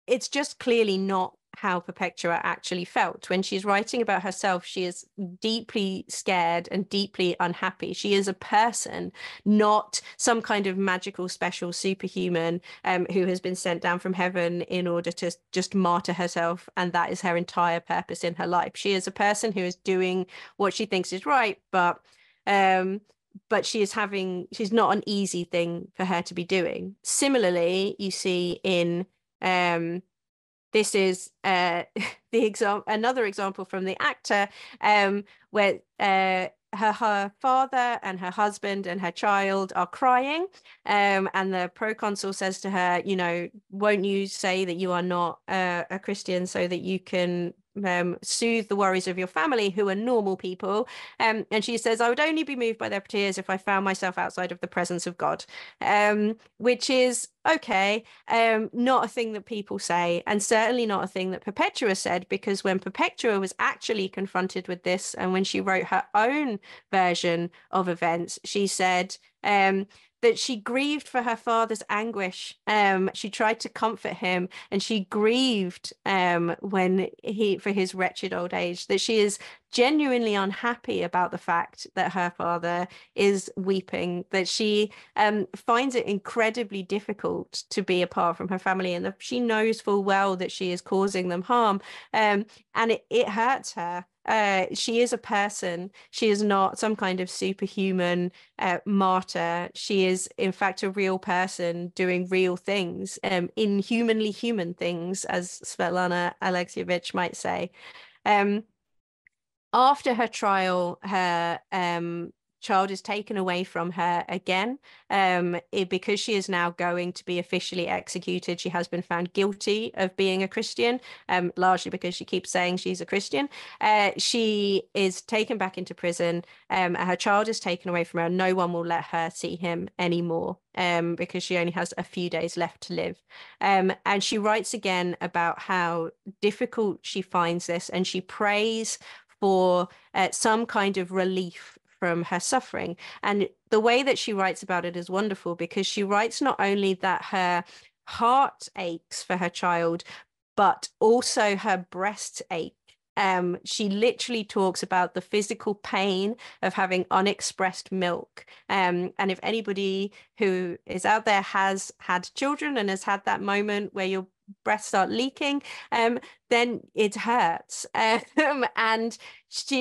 it's just clearly not how Perpetua actually felt. When she's writing about herself, she is deeply scared and deeply unhappy. She is a person, not some kind of magical, special superhuman who has been sent down from heaven in order to just martyr herself, and that is her entire purpose in her life. She is a person who is doing what she thinks is right, but she's not an easy thing for her to be doing. Similarly, you see in this is another example from the Acta, where her father and her husband and her child are crying, and the proconsul says to her, you know, won't you say that you are not a Christian so that you can soothe the worries of your family, who are normal people? And she says, I would only be moved by their tears if I found myself outside of the presence of God, which is okay, not a thing that people say, and certainly not a thing that Perpetua said, because when Perpetua was actually confronted with this, and when she wrote her own version of events, she said that she grieved for her father's anguish. She tried to comfort him, and she grieved for his wretched old age, that she is genuinely unhappy about the fact that her father is weeping, that she finds it incredibly difficult to be apart from her family, and that she knows full well that she is causing them harm, and it hurts her. She is a person. She is not some kind of superhuman martyr. She is, in fact, a real person doing real things, inhumanly human things, as Svetlana Alexievich might say. After her trial, her child is taken away from her again, because she is now going to be officially executed. She has been found guilty of being a Christian, largely because she keeps saying she's a Christian. She is taken back into prison. Her child is taken away from her. No one will let her see him anymore, because she only has a few days left to live. And she writes again about how difficult she finds this, and she prays for some kind of relief from her suffering. And the way that she writes about it is wonderful, because she writes not only that her heart aches for her child, but also her breasts ache. She literally talks about the physical pain of having unexpressed milk. And if anybody who is out there has had children and has had that moment where your breasts start leaking, then it hurts. And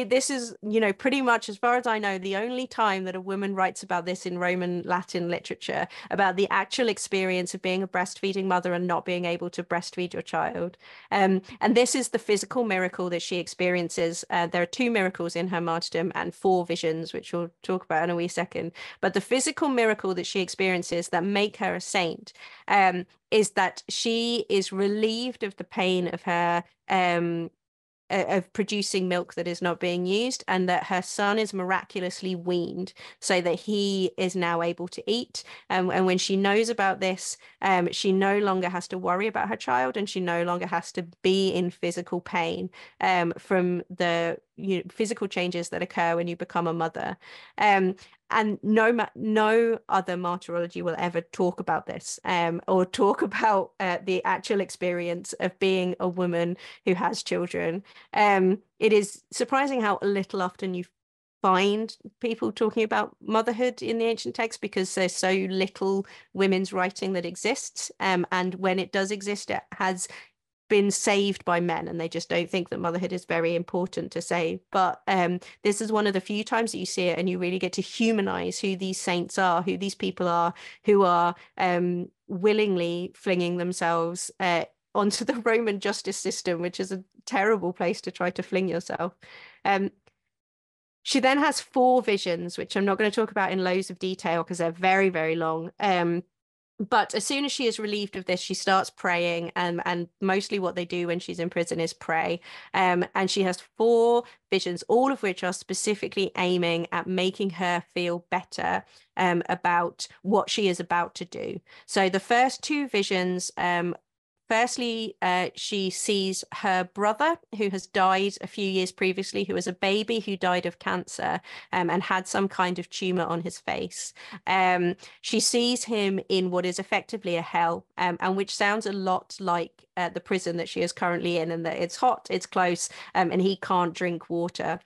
this is, pretty much, as far as I know, the only time that a woman writes about this in Roman Latin literature, about the actual experience of being a breastfeeding mother and not being able to breastfeed your child. And this is the physical miracle that she experiences. There are 2 miracles in her martyrdom and 4 visions, which we'll talk about in a wee second. But the physical miracle that she experiences that make her a saint, is that she is relieved of the pain of her of producing milk that is not being used, and that her son is miraculously weaned so that he is now able to eat. And when she knows about this, she no longer has to worry about her child, and she no longer has to be in physical pain from the physical changes that occur when you become a mother. And no other martyrology will ever talk about this, or talk about the actual experience of being a woman who has children. It is surprising how little often you find people talking about motherhood in the ancient texts, because there's so little women's writing that exists. And when it does exist, it has been saved by men, and they just don't think that motherhood is very important to save. But this is one of the few times that you see it, and you really get to humanize who these saints are, who these people are, who are willingly flinging themselves onto the Roman justice system, which is a terrible place to try to fling yourself. She then has 4 visions, which I'm not going to talk about in loads of detail because they're very, very long. But as soon as she is relieved of this, she starts praying, and mostly what they do when she's in prison is pray. And she has 4 visions, all of which are specifically aiming at making her feel better about what she is about to do. So the first 2 visions, firstly, she sees her brother, who has died a few years previously, who was a baby who died of cancer and had some kind of tumor on his face. She sees him in what is effectively a hell, and which sounds a lot like the prison that she is currently in, and that it's hot, it's close, and he can't drink water.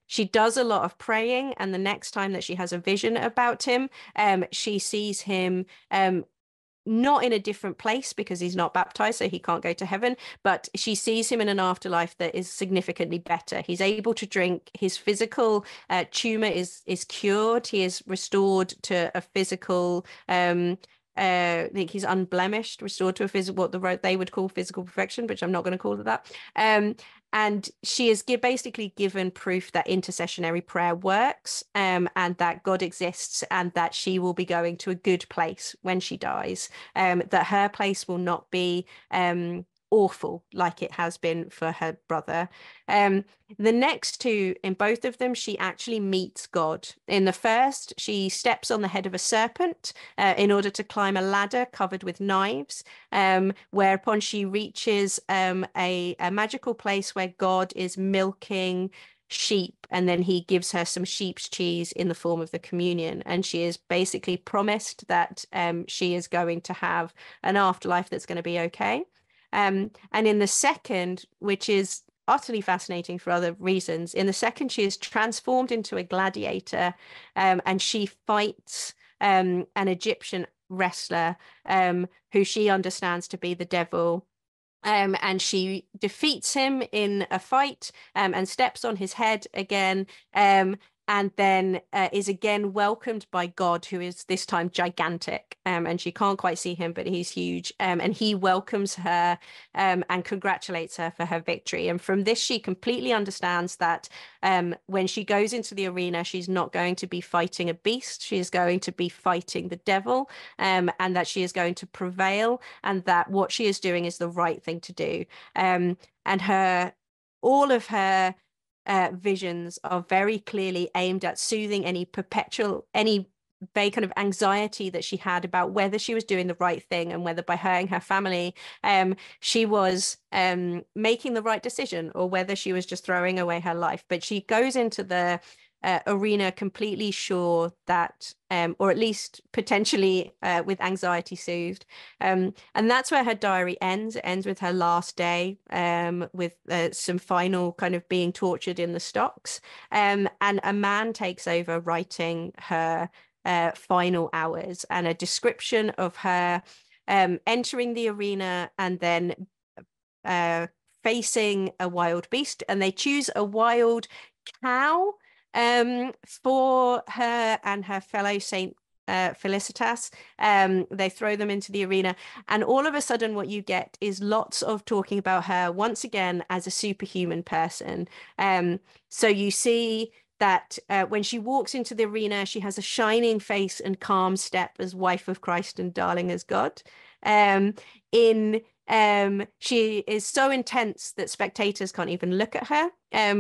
She does a lot of praying, and the next time that she has a vision about him, she sees him not in a different place because he's not baptized, so he can't go to heaven, but she sees him in an afterlife that is significantly better. He's able to drink. His physical tumor is cured. He is restored to a physical I think he's unblemished, restored to a physical, what they would call physical perfection, which I'm not going to call it that. And she is basically given proof that intercessionary prayer works, and that God exists, and that she will be going to a good place when she dies, that her place will not be awful like it has been for her brother. The next 2, in both of them, she actually meets God. In the first, she steps on the head of a serpent in order to climb a ladder covered with knives, whereupon she reaches a magical place where God is milking sheep, and then he gives her some sheep's cheese in the form of the communion, and she is basically promised that she is going to have an afterlife that's going to be okay. And in the second, which is utterly fascinating for other reasons, in the second she is transformed into a gladiator, and she fights an Egyptian wrestler who she understands to be the devil. And she defeats him in a fight and steps on his head again. and then is again welcomed by God, who is this time gigantic, and she can't quite see him, but he's huge, and he welcomes her and congratulates her for her victory. And from this, she completely understands that when she goes into the arena, she's not going to be fighting a beast, she is going to be fighting the devil, and that she is going to prevail, and that what she is doing is the right thing to do. And all of her visions are very clearly aimed at soothing any very kind of anxiety that she had about whether she was doing the right thing, and whether by hurting her family she was making the right decision, or whether she was just throwing away her life. But she goes into the arena completely sure that, or at least potentially with anxiety soothed. And that's where her diary ends. It ends with her last day, with some final kind of being tortured in the stocks. And a man takes over writing her final hours, and a description of her entering the arena and then facing a wild beast. And they choose a wild cow for her and her fellow Saint Felicitas. They throw them into the arena, and all of a sudden what you get is lots of talking about her once again as a superhuman person. So you see that when she walks into the arena, she has a shining face and calm step as wife of Christ and darling as God. She is so intense that spectators can't even look at her.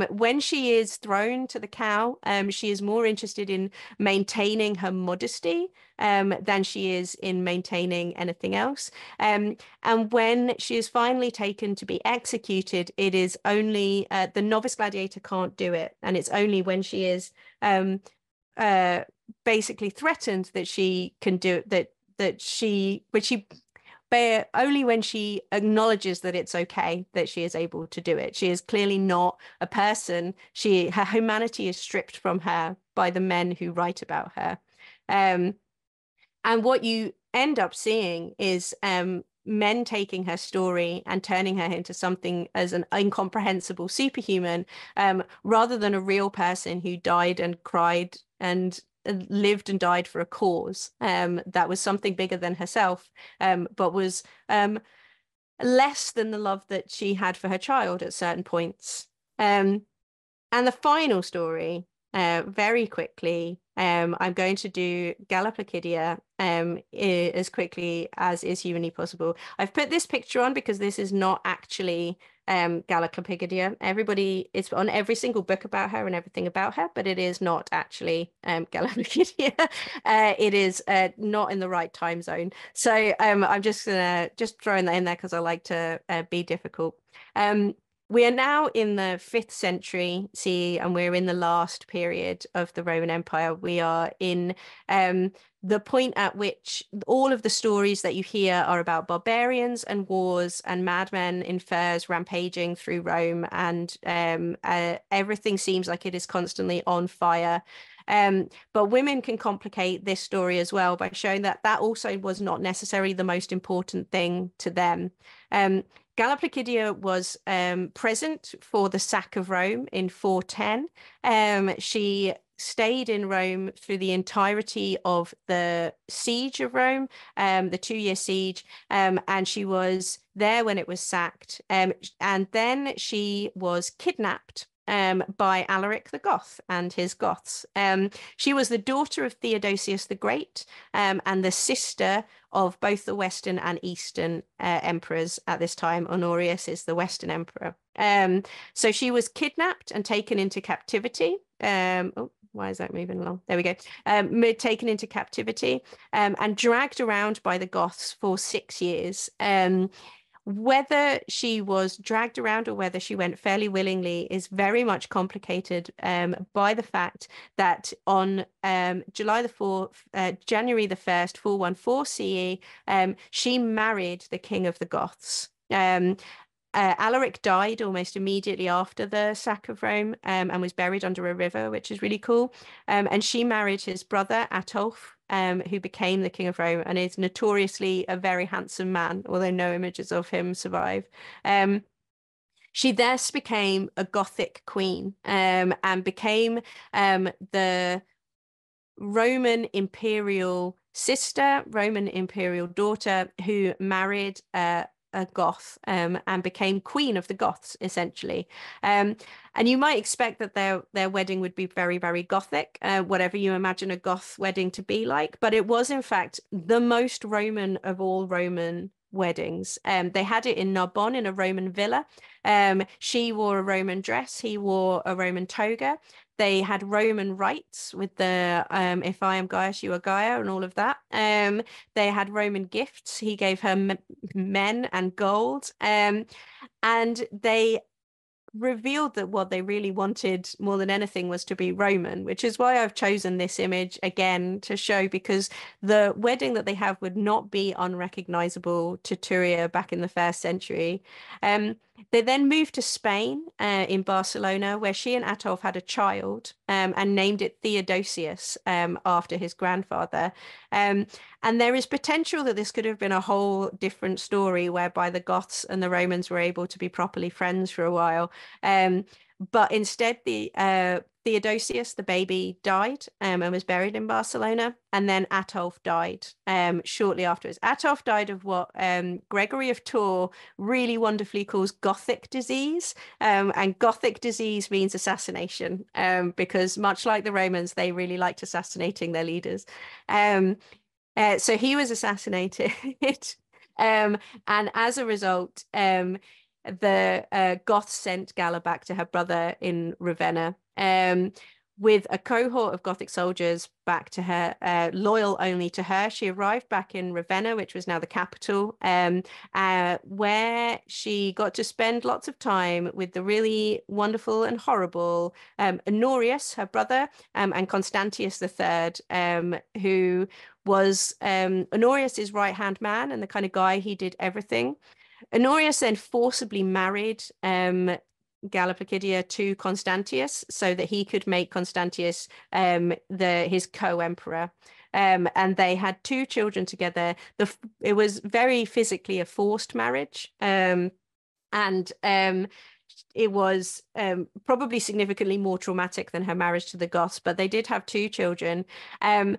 When she is thrown to the cow, she is more interested in maintaining her modesty than she is in maintaining anything else. And when she is finally taken to be executed, it is only the novice gladiator can't do it, and it's only when she is basically threatened that she can do it. But only when she acknowledges that it's okay that she is able to do it. She is clearly not a person. Her humanity is stripped from her by the men who write about her. And what you end up seeing is men taking her story and turning her into something as an incomprehensible superhuman, rather than a real person who died and cried and lived and died for a cause that was something bigger than herself, but was less than the love that she had for her child at certain points. And the final story, very quickly, I'm going to do Galla Placidia as quickly as is humanly possible. I've put this picture on because this is not actually Galla Placidia. It's on every single book about her and everything about her, but it is not actually Galla Placidia. It is not in the right time zone. So I'm just throwing that in there because I like to be difficult. We are now in the 5th century CE, and we're in the last period of the Roman Empire. We are in the point at which all of the stories that you hear are about barbarians and wars and madmen in furs rampaging through Rome, and everything seems like it is constantly on fire. But women can complicate this story as well by showing that also was not necessarily the most important thing to them. Galla Placidia was present for the sack of Rome in 410. She stayed in Rome through the entirety of the siege of Rome, the 2-year siege, and she was there when it was sacked. And then she was kidnapped by Alaric the Goth and his Goths. She was the daughter of Theodosius the Great, and the sister of both the Western and Eastern emperors at this time. Honorius is the Western emperor. So she was kidnapped and taken into captivity. Why is that moving along? There we go. Taken into captivity and dragged around by the Goths for 6 years. Whether she was dragged around or whether she went fairly willingly is very much complicated by the fact that on January the 1st, 414 CE, she married the king of the Goths. Alaric died almost immediately after the sack of Rome and was buried under a river, which is really cool. And she married his brother Ataulf, who became the king of Rome and is notoriously a very handsome man, although no images of him survive. She thus became a Gothic queen, and became the Roman imperial sister, Roman imperial daughter, who married a Goth, and became queen of the Goths, essentially. And you might expect that their wedding would be very, very Gothic, whatever you imagine a Goth wedding to be like. But it was, in fact, the most Roman of all Roman weddings. They had it in Narbonne in a Roman villa. She wore a Roman dress, he wore a Roman toga. They had Roman rites with the if I am Gaius, you are Gaia, and all of that. They had Roman gifts. He gave her men and gold. And they revealed that what they really wanted more than anything was to be Roman, which is why I've chosen this image again to show, because the wedding that they have would not be unrecognizable to Turia back in the first century. They then moved to Spain, in Barcelona, where she and Ataulf had a child, and named it Theodosius, after his grandfather. And there is potential that this could have been a whole different story, whereby the Goths and the Romans were able to be properly friends for a while. But instead, the Theodosius, the baby, died, and was buried in Barcelona. And then Ataulf died shortly afterwards. Ataulf died of what Gregory of Tours really wonderfully calls Gothic disease. And Gothic disease means assassination, because much like the Romans, they really liked assassinating their leaders. So he was assassinated. And as a result, the Goths sent Galla back to her brother in Ravenna, with a cohort of Gothic soldiers back to her, loyal only to her. She arrived back in Ravenna, which was now the capital, where she got to spend lots of time with the really wonderful and horrible Honorius, her brother, and Constantius III, who was Honorius's right-hand man and the kind of guy he did everything. Honorius then forcibly married Galla Placidia to Constantius so that he could make Constantius his co-emperor. And they had 2 children together. It was very physically a forced marriage. And it was probably significantly more traumatic than her marriage to the Goths, but they did have 2 children. And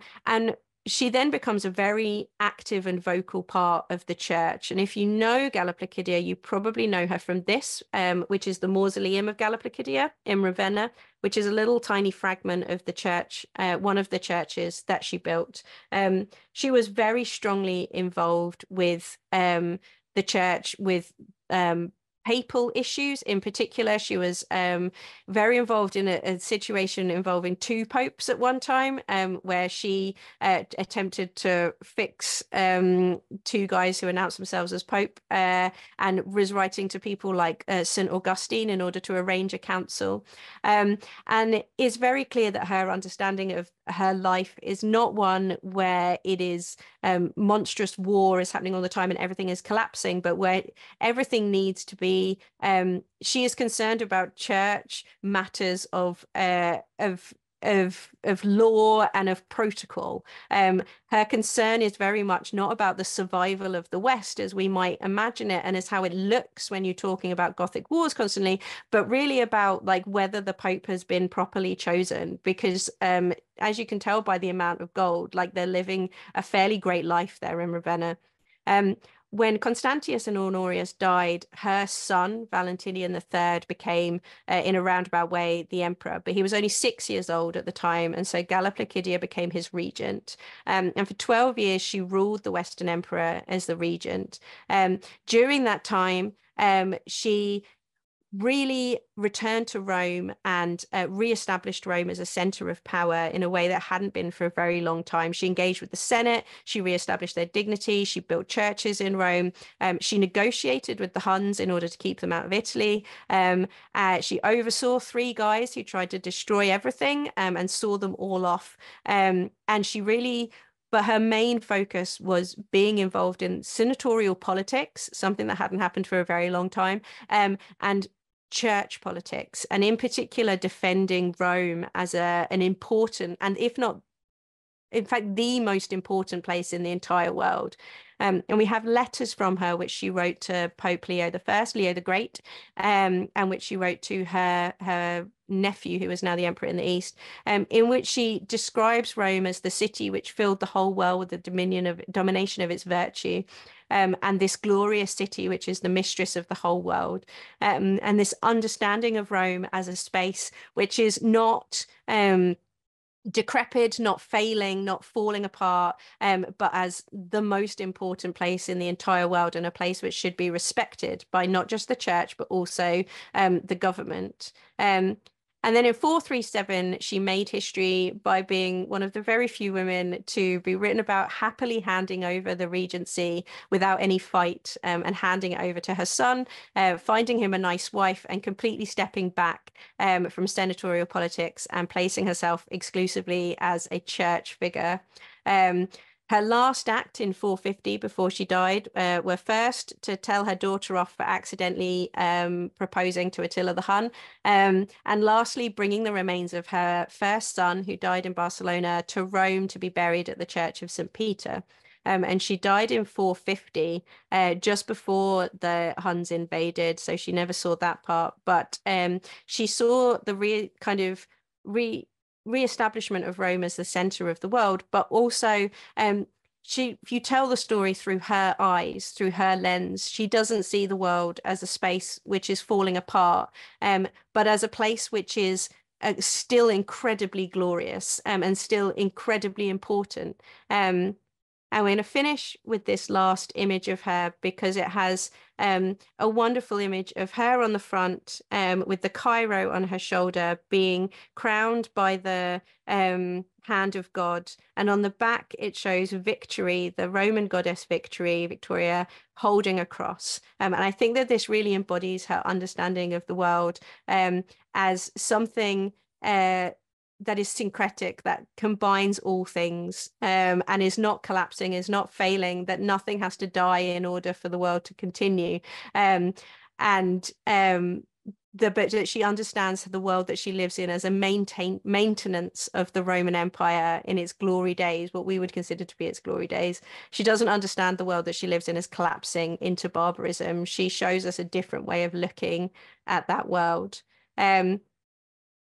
she then becomes a very active and vocal part of the church. And if you know Galla Placidia, you probably know her from this, which is the mausoleum of Galla Placidia in Ravenna, which is a little tiny fragment of the church, one of the churches that she built. She was very strongly involved with the church, with papal issues in particular. She was very involved in a situation involving 2 popes at one time, where she attempted to fix 2 guys who announced themselves as pope, and was writing to people like St. Augustine in order to arrange a council. And it's very clear that her understanding of her life is not one where it is monstrous war is happening all the time and everything is collapsing, but where everything needs to be she is concerned about church matters of law and of protocol. Her concern is very much not about the survival of the West as we might imagine it and as how it looks when you're talking about Gothic wars constantly, but really about like whether the Pope has been properly chosen, because as you can tell by the amount of gold, like they're living a fairly great life there in Ravenna. When Constantius and Honorius died, her son, Valentinian III, became, in a roundabout way, the emperor. But he was only 6 years old at the time, and so Galla Placidia became his regent. And for 12 years, she ruled the Western Emperor as the regent. During that time, she really returned to Rome and re-established Rome as a center of power in a way that hadn't been for a very long time. She engaged with the Senate, she re-established their dignity, she built churches in Rome, she negotiated with the Huns in order to keep them out of Italy. She oversaw 3 guys who tried to destroy everything, and saw them all off. And she really... But her main focus was being involved in senatorial politics, something that hadn't happened for a very long time, and church politics, and in particular defending Rome as an important, and if not in fact, the most important place in the entire world. And we have letters from her, which she wrote to Pope Leo I, Leo the Great, and which she wrote to her nephew, who is now the emperor in the East, in which she describes Rome as the city which filled the whole world with the domination of its virtue, and this glorious city which is the mistress of the whole world, and this understanding of Rome as a space which is not decrepit, not failing, not falling apart, but as the most important place in the entire world, and a place which should be respected by not just the church, but also the government. And then in 437, she made history by being one of the very few women to be written about happily handing over the regency without any fight, and handing it over to her son, finding him a nice wife, and completely stepping back from senatorial politics and placing herself exclusively as a church figure. Her last act in 450 before she died were first to tell her daughter off for accidentally proposing to Attila the Hun, and lastly bringing the remains of her first son, who died in Barcelona, to Rome to be buried at the Church of St. Peter. And she died in 450, just before the Huns invaded, so she never saw that part. But she saw the re-establishment of Rome as the center of the world, but also if you tell the story through her eyes, through her lens, she doesn't see the world as a space which is falling apart, but as a place which is still incredibly glorious, and still incredibly important. And we're going to finish with this last image of her, because it has a wonderful image of her on the front, with the Cairo on her shoulder, being crowned by the hand of God. And on the back, it shows Victory, the Roman goddess Victory, Victoria, holding a cross. And I think that this really embodies her understanding of the world as something that is syncretic, that combines all things, and is not collapsing, is not failing, that nothing has to die in order for the world to continue. But that she understands the world that she lives in as a maintenance of the Roman Empire in its glory days, what we would consider to be its glory days. She doesn't understand the world that she lives in as collapsing into barbarism. She shows us a different way of looking at that world. And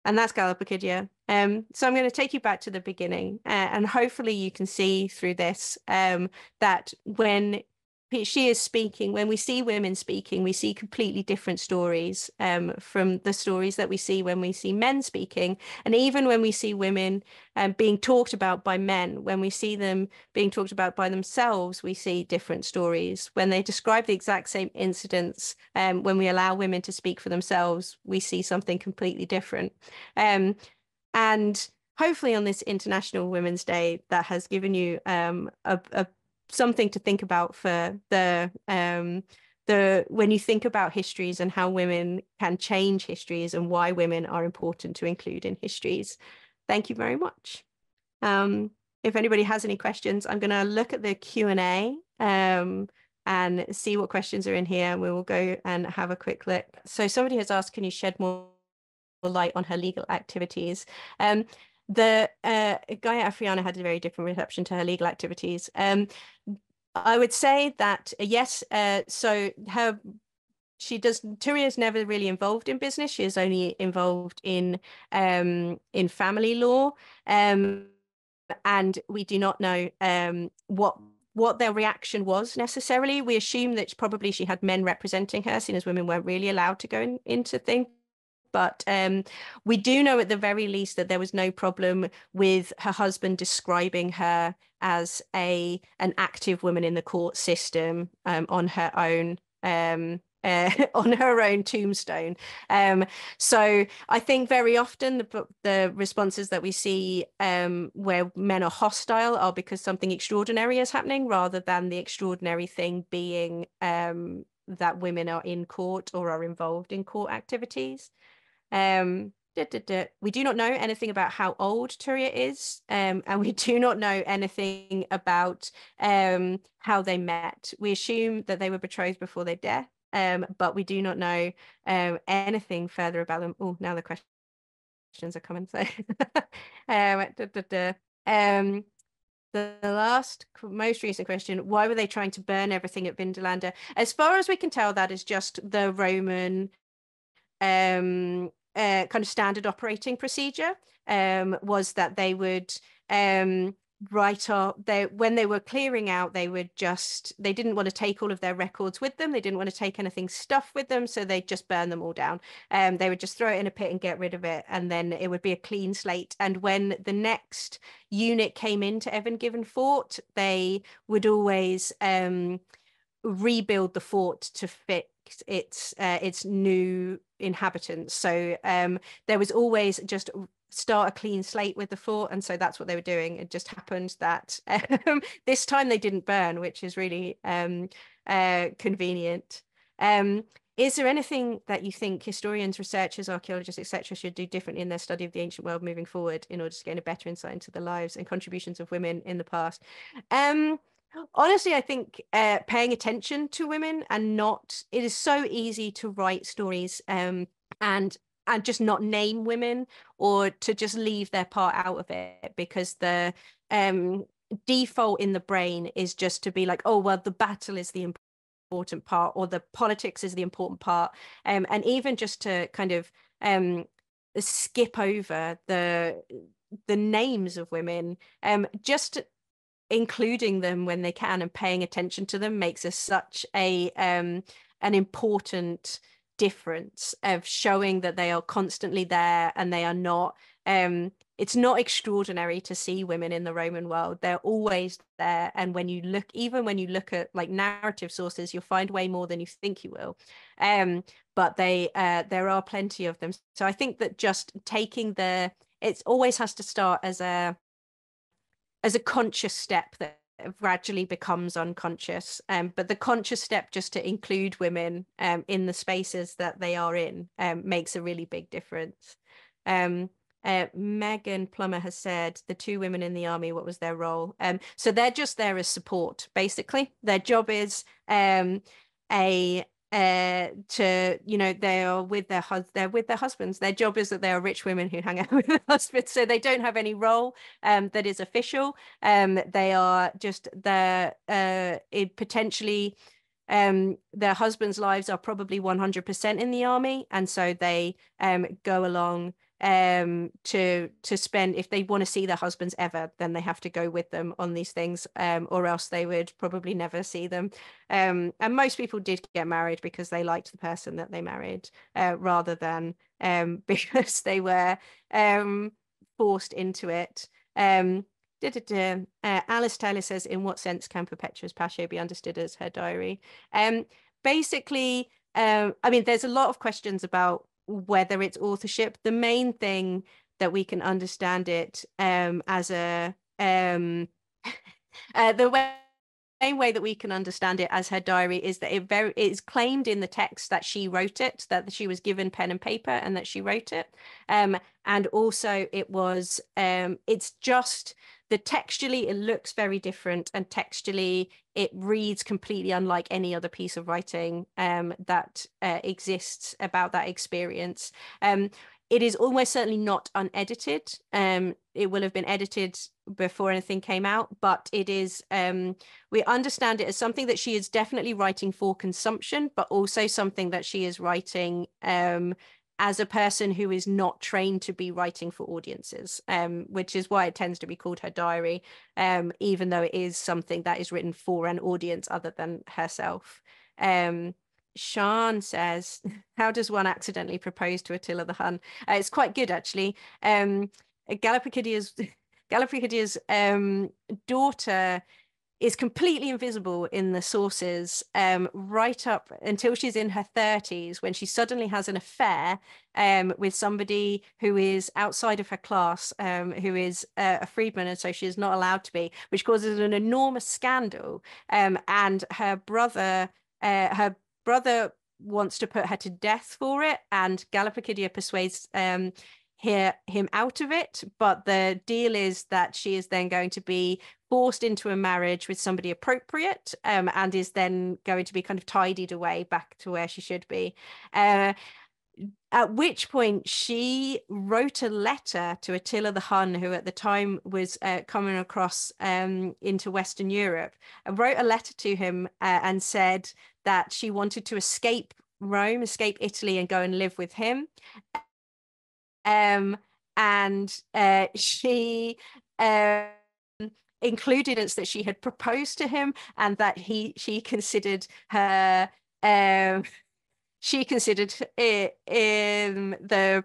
that's Galliplogidia. So I'm going to take you back to the beginning, and hopefully you can see through this that when she is speaking, when we see women speaking, we see completely different stories from the stories that we see when we see men speaking. And even when we see women being talked about by men, when we see them being talked about by themselves, we see different stories. When they describe the exact same incidents, when we allow women to speak for themselves, we see something completely different. And hopefully on this International Women's Day, that has given you something to think about for when you think about histories and how women can change histories and why women are important to include in histories. Thank you very much. If anybody has any questions, I'm going to look at the Q&A and see what questions are in here, and we will go and have a quick look. So somebody has asked, can you shed more light on her legal activities? Gaia Afriana had a very different reception to her legal activities. I would say that yes, so Turia is never really involved in business. She is only involved in family law, and we do not know what their reaction was necessarily. We assume that probably she had men representing her, seeing as women weren't really allowed to go into things. But we do know at the very least that there was no problem with her husband describing her as an active woman in the court system on her own on her own tombstone. So I think very often the responses that we see where men are hostile are because something extraordinary is happening, rather than the extraordinary thing being that women are in court or are involved in court activities. We do not know anything about how old Turia is, and we do not know anything about how they met. We assume that they were betrothed before their death, but we do not know anything further about them. Oh, now the questions are coming. So, the last most recent question, why were they trying to burn everything at Vindolanda? As far as we can tell, that is just the Roman kind of standard operating procedure, was that they would write off when they were clearing out, they didn't want to take all of their records with them. They didn't want to take anything stuff with them, so they just burn them all down. They would just throw it in a pit and get rid of it, and then it would be a clean slate. And when the next unit came into Evan Given Fort, they would always rebuild the fort to fit its new inhabitants. So there was always just start a clean slate with the fort, and so that's what they were doing. It just happened that this time they didn't burn, which is really convenient. Is there anything that you think historians, researchers, archaeologists, etc., should do differently in their study of the ancient world moving forward in order to gain a better insight into the lives and contributions of women in the past? Honestly, I think paying attention to women and it is so easy to write stories and just not name women, or to just leave their part out of it, because the default in the brain is just to be like, oh, well, the battle is the important part, or the politics is the important part. And even just to kind of skip over the names of women, just including them when they can and paying attention to them makes us such an important difference of showing that they are constantly there, and they are not it's not extraordinary to see women in the Roman world. They're always there, and even when you look at like narrative sources, you'll find way more than you think you will, but there are plenty of them. So I think that just taking it always has to start as a conscious step that gradually becomes unconscious. But the conscious step just to include women in the spaces that they are in makes a really big difference. Megan Plummer has said, the 2 women in the army, what was their role? So they're just there as support, basically. Their job is they're with their husbands. Their job is that they are rich women who hang out with their husbands, so they don't have any role that is official. They are just their potentially their husbands' lives are probably 100% in the army, and so they go along to spend, if they want to see their husbands ever, then they have to go with them on these things, or else they would probably never see them. And most people did get married because they liked the person that they married, rather than because they were forced into it. Alice Taylor says, in what sense can Perpetua's Passion be understood as her diary? Basically, I mean, there's a lot of questions about whether it's authorship. The main thing that we can understand it as the main way that we can understand it as her diary is that it is claimed in the text that she wrote it, that she was given pen and paper and that she wrote it. And also it was, it's just that textually it looks very different, and textually it reads completely unlike any other piece of writing that exists about that experience. It is almost certainly not unedited. It will have been edited before anything came out, but it is, we understand it as something that she is definitely writing for consumption, but also something that she is writing as a person who is not trained to be writing for audiences, which is why it tends to be called her diary, even though it is something that is written for an audience other than herself. Sean says, how does one accidentally propose to Attila the Hun? It's quite good, actually. Gallipicidia's daughter is completely invisible in the sources right up until she's in her 30s, when she suddenly has an affair with somebody who is outside of her class, who is a freedman, and so she is not allowed to be, which causes an enormous scandal. And her brother wants to put her to death for it, and Gallipicidia persuades him out of it, but the deal is that she is then going to be forced into a marriage with somebody appropriate, and is then going to be kind of tidied away back to where she should be. at which point she wrote a letter to Attila the Hun, who at the time was coming across into Western Europe, and wrote a letter to him and said that she wanted to escape Rome, escape Italy, and go and live with him. And she included that she had proposed to him, and that she considered her she considered it in the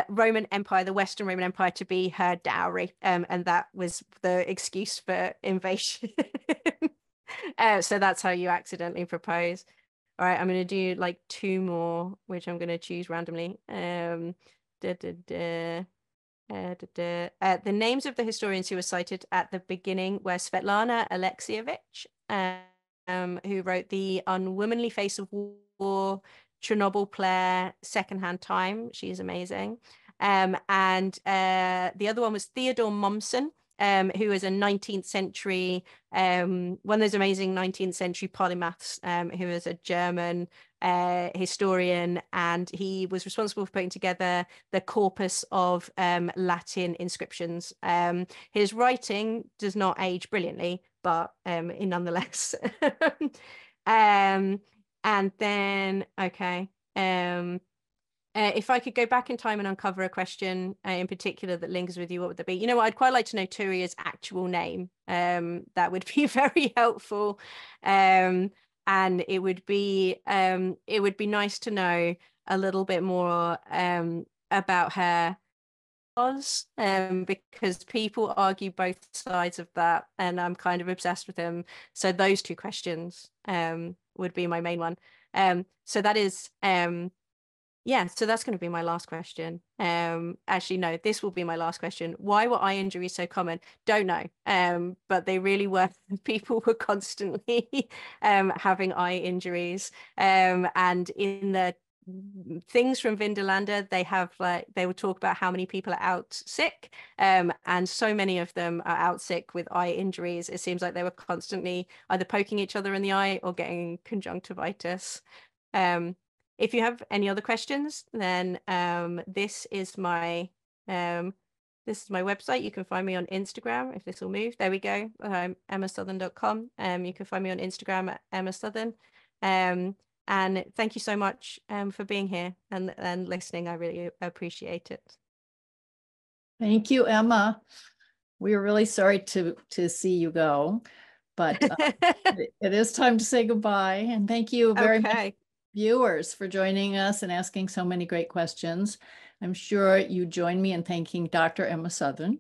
Roman Empire, the Western Roman Empire, to be her dowry, and that was the excuse for invasion. So that's how you accidentally propose. All right, I'm going to do like 2 more, which I'm going to choose randomly. The names of the historians who were cited at the beginning were Svetlana Alexievich, who wrote The Unwomanly Face of War, Chernobyl Player, Secondhand Time. She's amazing. And the other one was Theodore Mommsen, who is a 19th century, one of those amazing 19th century polymaths, who is a German historian, and he was responsible for putting together the corpus of Latin inscriptions. His writing does not age brilliantly, but nonetheless. And then, okay, if I could go back in time and uncover a question in particular that links with you, what would that be? You know what, I'd quite like to know Turia's actual name. That would be very helpful. And it would be nice to know a little bit more about her, because people argue both sides of that, and I'm kind of obsessed with them. So those 2 questions would be my main one. So that is yeah, so that's going to be my last question. Actually, no, this will be my last question. Why were eye injuries so common? Don't know. But they really were. People were constantly having eye injuries. And in the things from Vindolanda, they will talk about how many people are out sick. And so many of them are out sick with eye injuries. It seems like they were constantly either poking each other in the eye or getting conjunctivitis. If you have any other questions, then this is my website. You can find me on Instagram, if this will move. There we go. emmasouthern.com. You can find me on Instagram at emmasouthern. And thank you so much for being here and listening. I really appreciate it. Thank you, Emma. We are really sorry to see you go, but it is time to say goodbye. And thank you very much, viewers, for joining us and asking so many great questions. I'm sure you join me in thanking Dr. Emma Southern.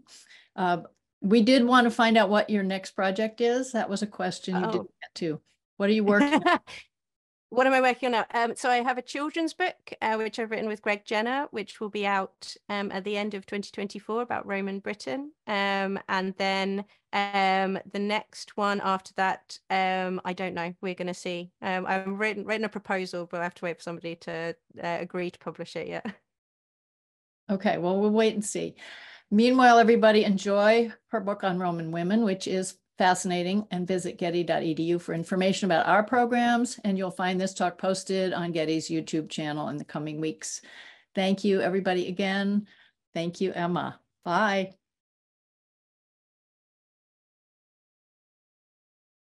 We did want to find out what your next project is. That was a question you didn't get to. What are you working on? What am I working on now? So I have a children's book, which I've written with Greg Jenner, which will be out at the end of 2024 about Roman Britain. And then the next one after that, I don't know. We're going to see. I've written a proposal, but I have to wait for somebody to agree to publish it yet. Okay, well, we'll wait and see. Meanwhile, everybody, enjoy her book on Roman women, which is fascinating, and visit getty.edu for information about our programs, and you'll find this talk posted on Getty's YouTube channel in the coming weeks. Thank you, everybody, again. Thank you, Emma. Bye.